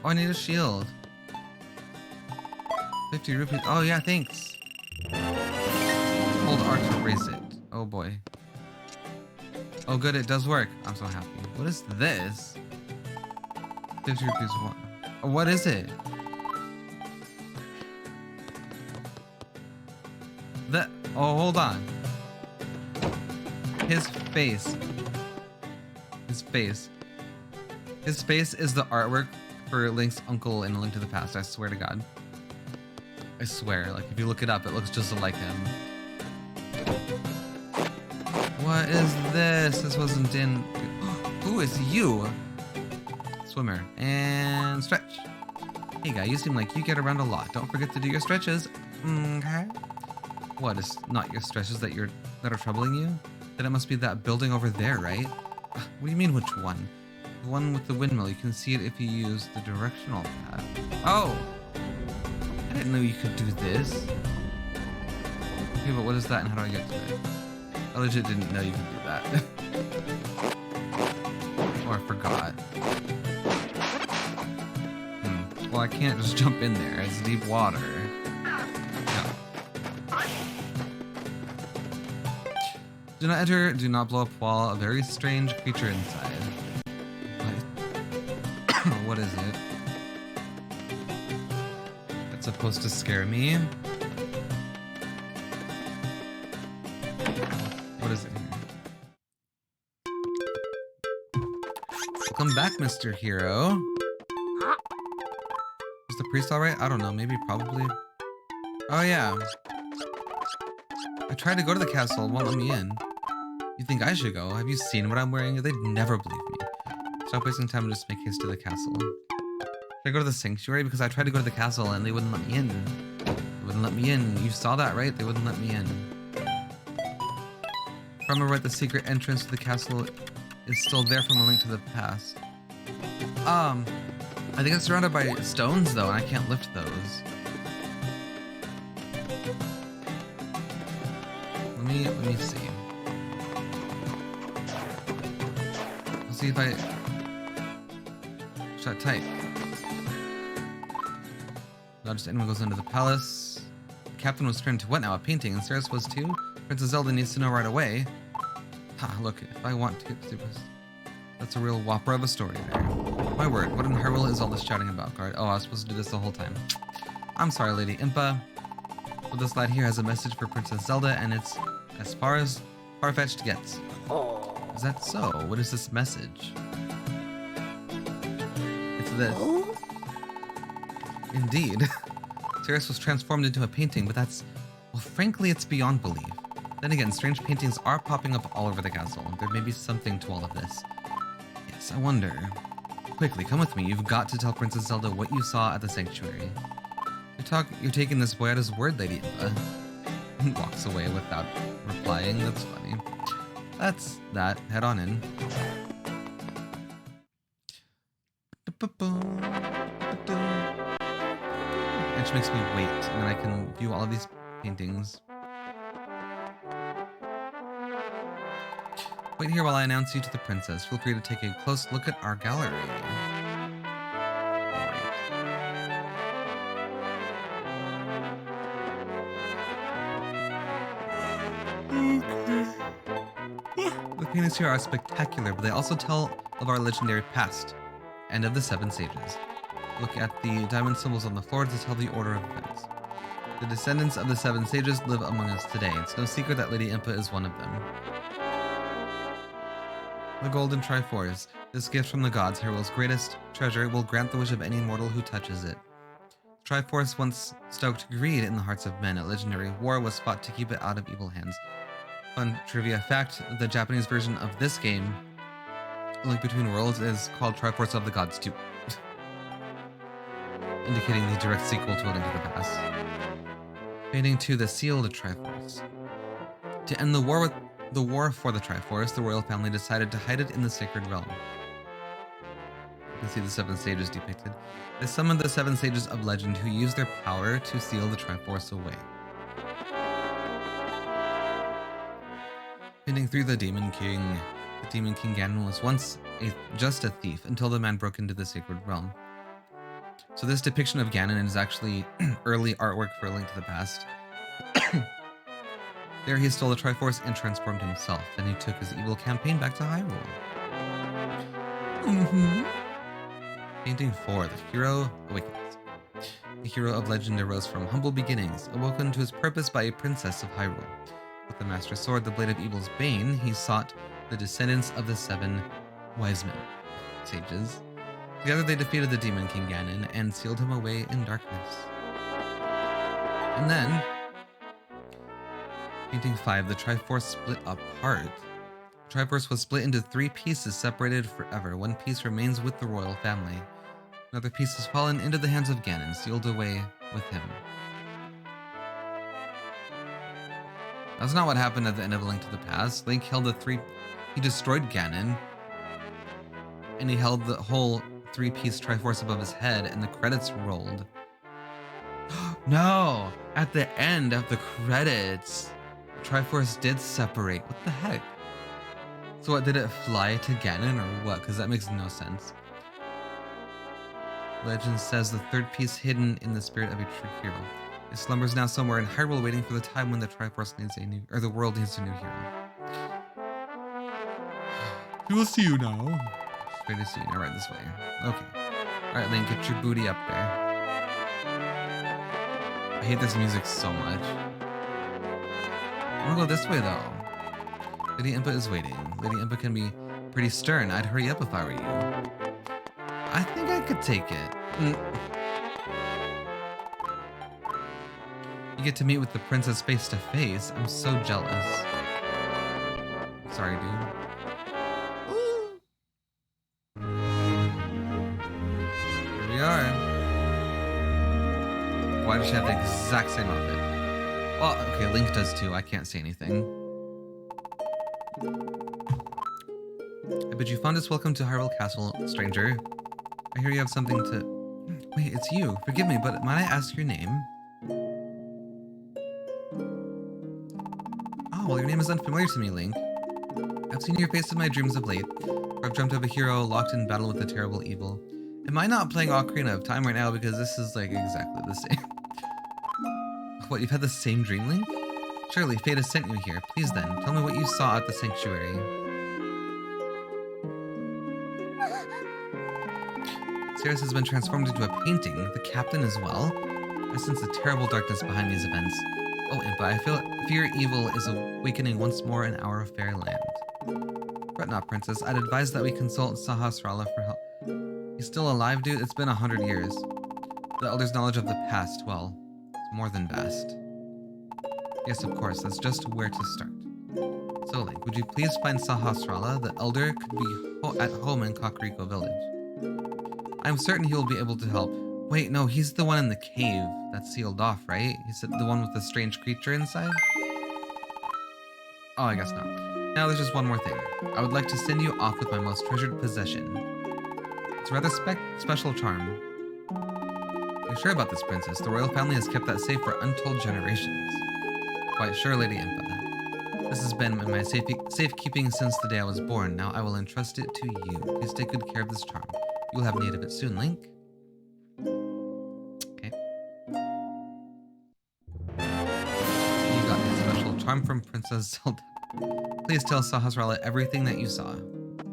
Oh, I need a shield. 50 rupees. Oh yeah, thanks. Hold R to raise it. Oh boy. Oh good, it does work. I'm so happy. What is this? 50 rupees one. Oh, what is it? Oh, hold on. His face. His face. His face is the artwork for Link's uncle in A Link to the Past. I swear to God. I swear. Like, if you look it up, it looks just like him. What is this? This wasn't in... Who is you? Swimmer. And stretch. Hey guy, you seem like you get around a lot. Don't forget to do your stretches. Okay. What, is not your stretches that are troubling you? Then it must be that building over there, right? What do you mean, which one? The one with the windmill. You can see it if you use the directional pad. Oh! I didn't know you could do this. Okay, but what is that and how do I get to it? I legit didn't know you could do that. Or I forgot. Well, I can't just jump in there. It's deep water. No. Do not enter, do not blow up wall. A very strange creature inside. What is it? It's supposed to scare me. What is it here? Welcome back, Mr. Hero. Is the priest alright? I don't know, maybe, probably. Oh yeah. I tried to go to the castle, it won't let me in. You think I should go? Have you seen what I'm wearing? They'd never believe me. Stop wasting time and just make haste to the castle. Should I go to the sanctuary? Because I tried to go to the castle and they wouldn't let me in. They wouldn't let me in. You saw that, right? They wouldn't let me in. If I remember right, the secret entrance to the castle is still there from a link to the past. I think it's surrounded by stones though, and I can't lift those. Let me see. Let's see if I shut tight. Not just anyone goes into the palace. The captain was turned to what now? A painting, and Ceres was too? Princess Zelda needs to know right away. Ha, look, if I want to do this. That's a real whopper of a story there. My word, what in Hyrule is all this shouting about, guard? Oh, I was supposed to do this the whole time. I'm sorry, Lady Impa. But this lad here has a message for Princess Zelda, and it's as far-fetched gets. Is that so? What is this message? It's this. Indeed. Ceres was transformed into a painting, but that's... well, frankly, it's beyond belief. Then again, strange paintings are popping up all over the castle. There may be something to all of this. Yes, I wonder. Quickly, come with me. You've got to tell Princess Zelda what you saw at the sanctuary. You're taking this boy at his word, Lady Impa. Walks away without replying. That's funny. That's that. Head on in. It just makes me wait, and then I can view all of these paintings. Wait here while I announce you to the princess. Feel free to take a close look at our gallery. The paintings here are spectacular, but they also tell of our legendary past and of the seven sages. Look at the diamond symbols on the floor to tell the order of events. The descendants of the seven sages live among us today. It's no secret that Lady Impa is one of them. The golden Triforce. This gift from the gods, Hyrule's greatest treasure, will grant the wish of any mortal who touches it. Triforce once stoked greed in the hearts of men. A legendary war was fought to keep it out of evil hands. Fun trivia fact, the Japanese version of this game, A Link Between Worlds, is called Triforce of the Gods 2. Indicating the direct sequel to A Link to the Past. Painting to the sealed Triforce. To end the war for the Triforce, the royal family decided to hide it in the sacred realm. You can see the seven sages depicted. They summoned the seven sages of legend who used their power to seal the Triforce away. Painting through the Demon King. The Demon King Ganon was once just a thief until the man broke into the sacred realm. So this depiction of Ganon is actually early artwork for A Link to the Past. There he stole the Triforce and transformed himself. Then he took his evil campaign back to Hyrule. Painting 4, The Hero Awakens. The hero of legend arose from humble beginnings, awoken to his purpose by a princess of Hyrule. With the Master Sword, the Blade of Evil's bane, he sought the descendants of the seven wise men, sages. Together they defeated the Demon King Ganon and sealed him away in darkness. And then, painting 5, the Triforce split apart. The Triforce was split into 3 pieces, separated forever. One piece remains with the royal family. Another piece has fallen into the hands of Ganon, sealed away with him. That's not what happened at the end of Link to the Past. Link held he destroyed Ganon, and he held the whole 3-piece Triforce above his head, and the credits rolled. No! At the end of the credits, the Triforce did separate. What the heck? So what, did it fly to Ganon or what? Because that makes no sense. Legend says the 3rd piece hidden in the spirit of a true hero. It slumbers now somewhere in Hyrule, waiting for the time when the Triforce needs the world needs a new hero. We will see you now. Straight to see you now, right this way. Okay. Alright, Link, get your booty up there. I hate this music so much. I wanna go this way though. Lady Impa is waiting. Lady Impa can be pretty stern. I'd hurry up if I were you. I think I could take it. You get to meet with the princess face to face. I'm so jealous. Sorry, dude. Here we are. Why does she have the exact same outfit? Well, okay, Link does too. I can't say anything. I bid you fondest welcome to Hyrule Castle, stranger. I hear you have something to... Wait, it's you. Forgive me, but might I ask your name? Oh, well, your name is unfamiliar to me, Link. I've seen your face in my dreams of late. I've dreamt of a hero locked in battle with a terrible evil. Am I not playing Ocarina of Time right now? Because this is, like, exactly the same. What, you've had the same dream, Link? Surely, fate has sent you here. Please then, tell me what you saw at the sanctuary. Sirius has been transformed into a painting. The captain as well. I sense the terrible darkness behind these events. Oh, Impa, I fear evil is awakening once more in our fair land. Fret not, princess. I'd advise that we consult Sahasrara for help. He's still alive, dude? It's been 100 years. The elder's knowledge of the past, well, it's more than vast. Yes, of course. That's just where to start. So, Link, would you please find Sahasrara? The elder could be at home in Kakariko Village. I'm certain he will be able to help. Wait, no, he's the one in the cave that's sealed off, right? He's the one with the strange creature inside? Oh, I guess not. Now there's just one more thing. I would like to send you off with my most treasured possession. It's a rather special charm. Are you sure about this, princess? The royal family has kept that safe for untold generations. Quite sure, Lady Impa. This has been in my safekeeping since the day I was born. Now I will entrust it to you. Please take good care of this charm. You will have need of it soon, Link. Okay. You got a special charm from Princess Zelda. Please tell Sahasrara everything that you saw.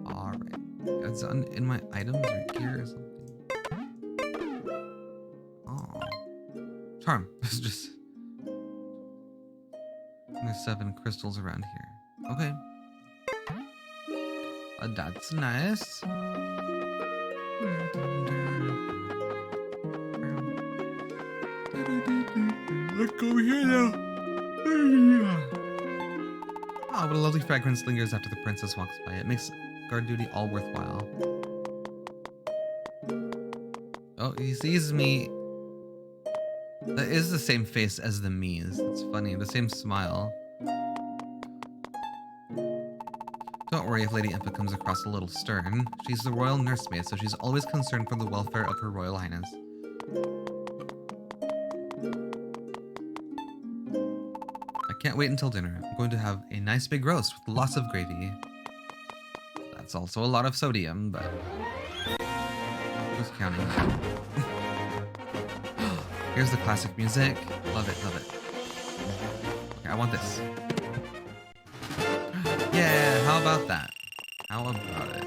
Alright. It's in my items or here or something. Oh. Charm. It's just... There's 7 crystals around here. Okay. That's nice. Let's go here now. Oh, what a lovely fragrance lingers after the princess walks by. It makes guard duty all worthwhile. Oh, he sees me. That is the same face as the Mii's. It's funny, the same smile. Don't worry if Lady Impa comes across a little stern. She's the royal nursemaid, so she's always concerned for the welfare of Her Royal Highness. I can't wait until dinner. I'm going to have a nice big roast with lots of gravy. That's also a lot of sodium, but... who's counting? Here's the classic music. Love it, love it. Okay, I want this. Yeah, how about that? How about it?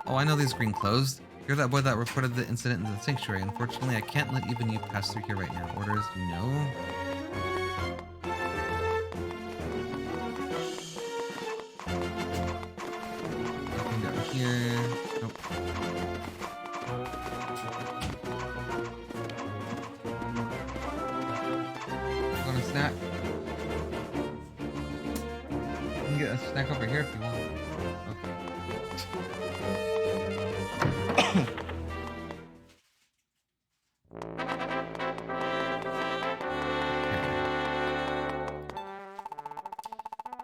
Oh, I know these green clothes. You're that boy that reported the incident in the sanctuary. Unfortunately, I can't let even you pass through here right now. Orders, no. Nothing down here. Nope. Want a snack? get a snack over here if you want. Okay.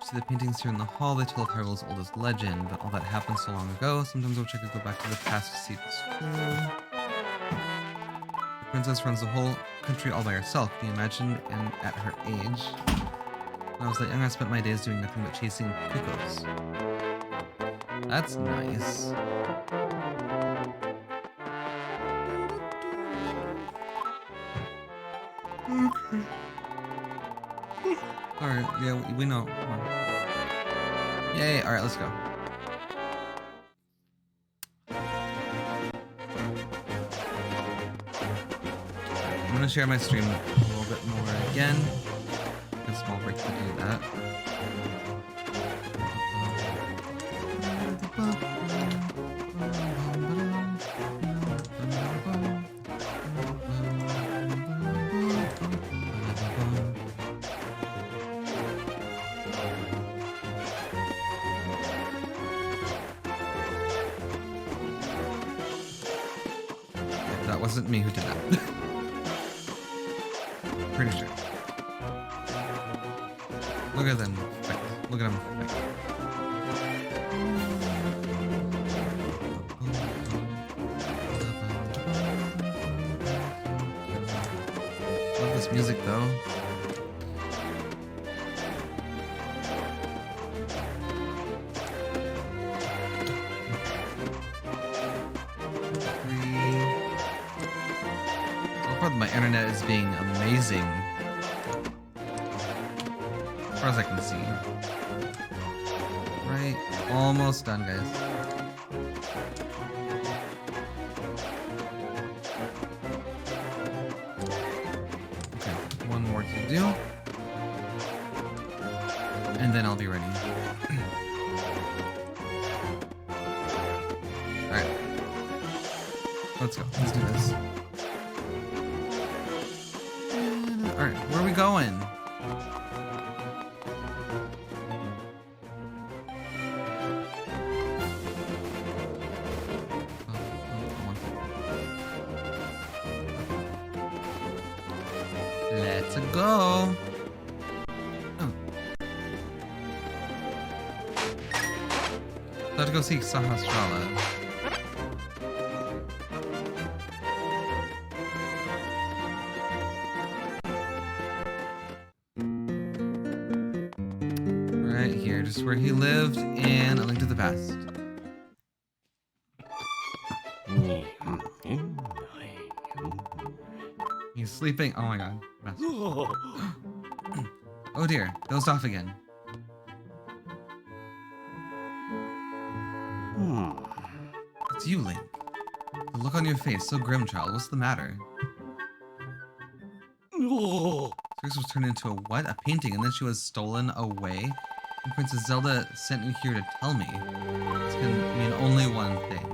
See the paintings here in the hall, they tell of Hyrule's oldest legend, but all that happened so long ago. Sometimes I wish I could go back to the past to see if it's true. The princess runs the whole country all by herself. Can you imagine? And at her age, when I was that young, I spent my days doing nothing but chasing cuckoos. That's nice. Okay. Alright, yeah, we know. Come on. Yay, alright, let's go. I'm gonna share my stream a little bit more again. A small break to do that. That wasn't me who did that. Pretty sure. Look at them fight. Look at them fight. Love this music though. My internet is being amazing. As far as I can see. Right? Almost done, guys. Okay, one more to do. And then I'll be ready. Alright. Let's go. Let's do this. Alright, where are we going? Let's go. Oh. Let's go see Sahasrara. Just where he lived, and A Link to the Past. He's sleeping. Oh my god. Oh dear, dozed off again. It's you, Link. The look on your face, so grim, child. What's the matter? Circus was turned into a what? A painting, and then she was stolen away? And Princess Zelda sent you here to tell me. This can mean only one thing.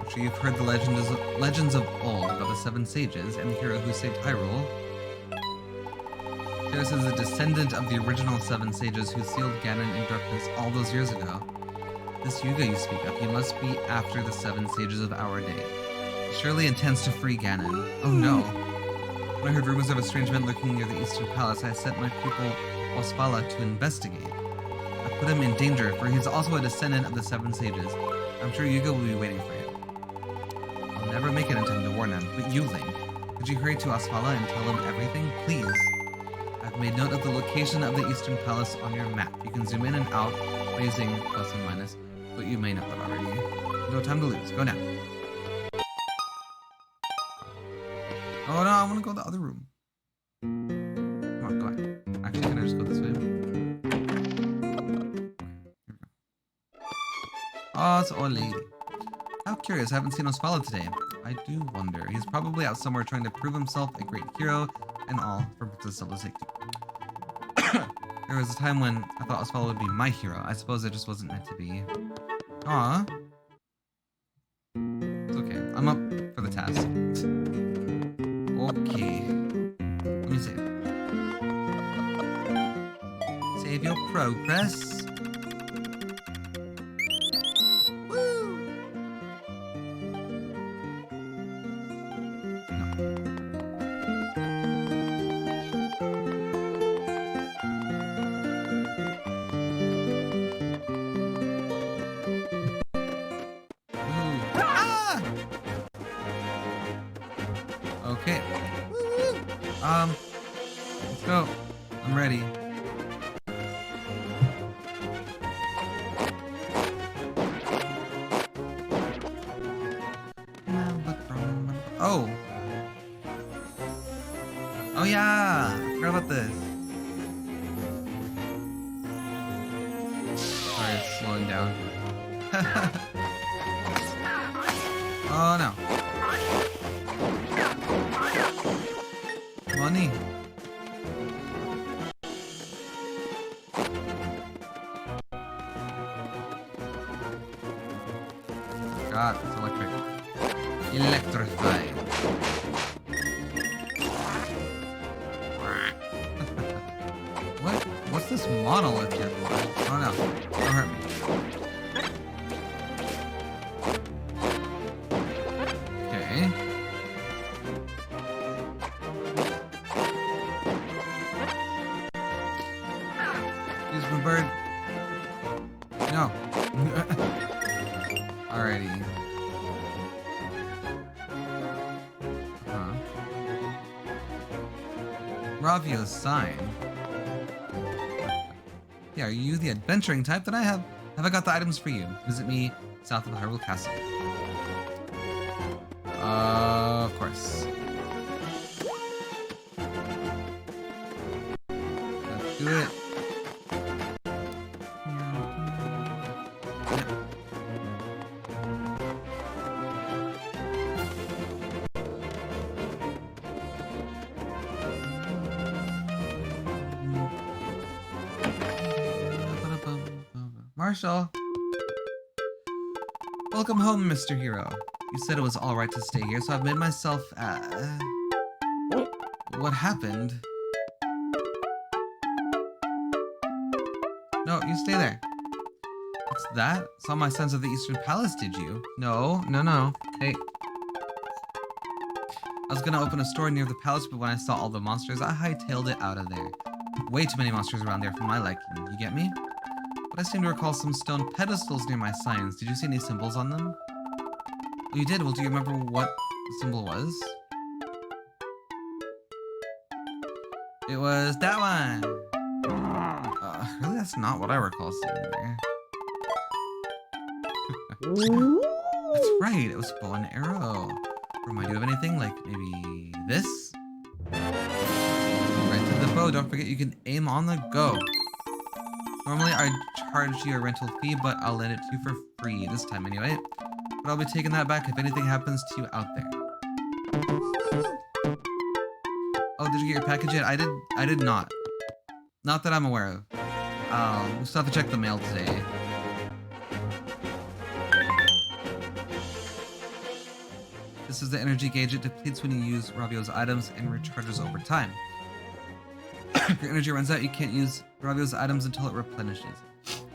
I'm sure you've heard the legends of old about the seven sages and the hero who saved Hyrule. Cirrus is a descendant of the original seven sages who sealed Ganon in darkness all those years ago. This Yuga you speak of, he must be after the seven sages of our day. He surely intends to free Ganon. Oh no. When I heard rumors of a strange man lurking near the Eastern Palace, I sent my pupil Ospala to investigate. I put him in danger, for he's also a descendant of the seven sages. I'm sure Yuga will be waiting for him. I'll never make it in time to warn him, but you, Link, could you hurry to Ospala and tell him everything, please? I've made note of the location of the Eastern Palace on your map. You can zoom in and out by using plus and minus, but you may know that already. No time to lose. Go now. Oh no, I want to go to the other room. Come on, go ahead. Actually, can I just go this way? Oh, it's old lady. How curious, I haven't seen Ospala today. I do wonder. He's probably out somewhere trying to prove himself a great hero and all for Princess Zelda's sake. There was a time when I thought Ospala would be my hero. I suppose it just wasn't meant to be. Aw. It's okay. I'm up for the task. Okay. Let me save. Save your progress. Let's go. I'm ready. Oh. Oh yeah. I forgot about this. Sorry, it's slowing down. Oh no. Money. God, it's electric. Electrified. What's this monolith here for? Oh no, don't hurt me. Okay. Excuse me, bird. No. Alrighty. Ravio's sign. Yeah, are you the adventuring type that I have? Have I got the items for you? Visit me south of the Hyrule Castle. Of course. Let's do it. Marshall. Welcome home, Mr. Hero. You said it was alright to stay here, so I've made myself, What happened? No, you stay there. What's that? Saw my sons of the Eastern Palace, did you? No. Hey. I was gonna open a store near the palace, but when I saw all the monsters, I hightailed it out of there. Way too many monsters around there for my liking, you get me? But I seem to recall some stone pedestals near my signs. Did you see any symbols on them? Oh, you did? Well, do you remember what the symbol was? It was that one! Really, that's not what I recall seeing there. That's right, it was bow and arrow. Remind you of anything? Like, maybe this? Right to the bow. Don't forget you can aim on the go. Normally, I'd charge you a rental fee, but I'll lend it to you for free this time anyway. But I'll be taking that back if anything happens to you out there. Oh, did you get your package yet? I did not. Not that I'm aware of. We still have to check the mail today. This is the energy gauge. It depletes when you use Ravio's items and recharges over time. If your energy runs out, you can't use Ravio's items until it replenishes.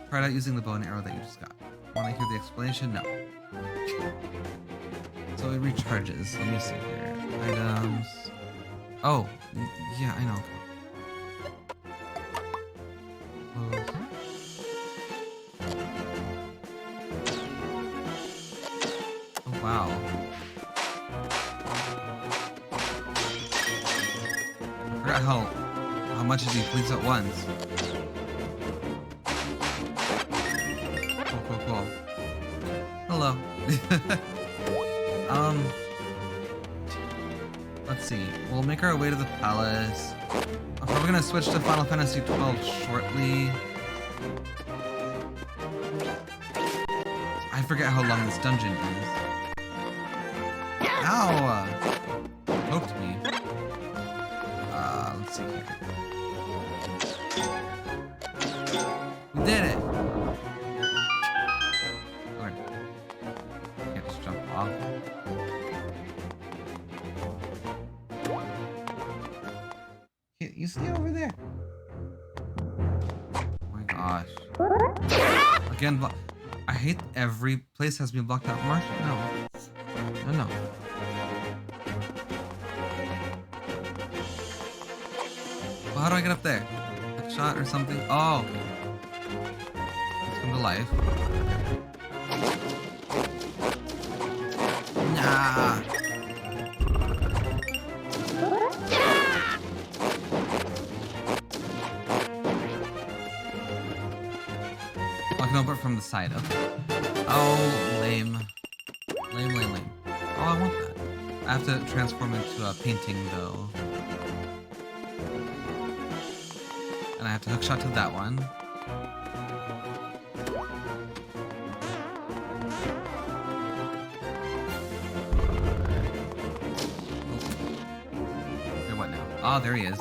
Try it out using the bow and arrow that you just got. Want to hear the explanation? No. So it recharges. Let me see here. Items. Oh, yeah, I know. Close. Oh, wow. I forgot how much it depletes at once. Cool. Hello. Let's see. We'll make our way to the palace. I'm probably gonna switch to Final Fantasy XII shortly. I forget how long this dungeon is. Ow! Poked me. Let's see here. We did it! Alright. Can't just jump off. You stay over there. Oh my gosh. Again, I hate every place has been blocked out. Marshall, no. No. Well, how do I get up there? A shot or something? Oh, okay. Let's come to life. Nah. can open it from the side. Okay. Oh, lame. Lame. Oh, I want that. I have to transform into a painting, though. And I have to hookshot to that one. Okay, what now? Ah, there he is.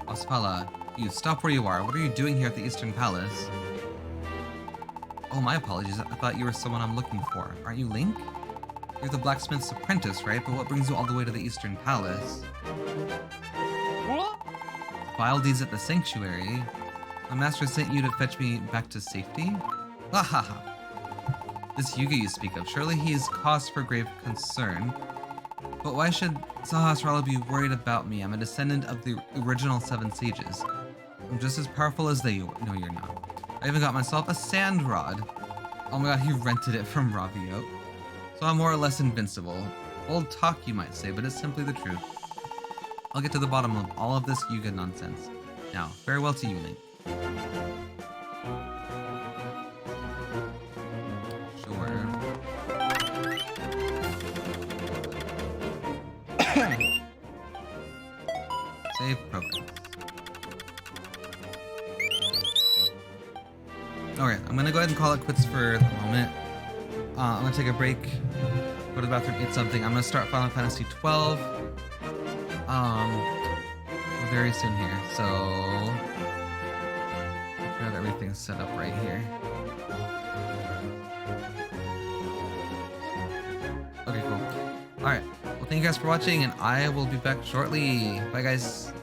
Ospala, you stop where you are. What are you doing here at the Eastern Palace? Oh, my apologies. I thought you were someone I'm looking for. Aren't you Link? You're the blacksmith's apprentice, right? But what brings you all the way to the Eastern Palace? Vile deeds at the sanctuary? My master sent you to fetch me back to safety? Ha ha ha. This Yuga you speak of, surely he is cause for grave concern. But why should Sahasrara be worried about me? I'm a descendant of the original 7 sages. I'm just as powerful as they. No, you're not. I even got myself a sand rod. Oh my god, he rented it from Ravio. So I'm more or less invincible. Old talk, you might say, but it's simply the truth. I'll get to the bottom of all of this Yuga nonsense. Now, farewell to you, Link. Sure. Save progress. Okay, I'm gonna go ahead and call it quits for the moment. I'm gonna take a break, go to the bathroom, eat something. I'm gonna start Final Fantasy 12 very soon here. So I've got everything set up right here. Okay, cool. All right. Well, thank you guys for watching, and I will be back shortly. Bye, guys.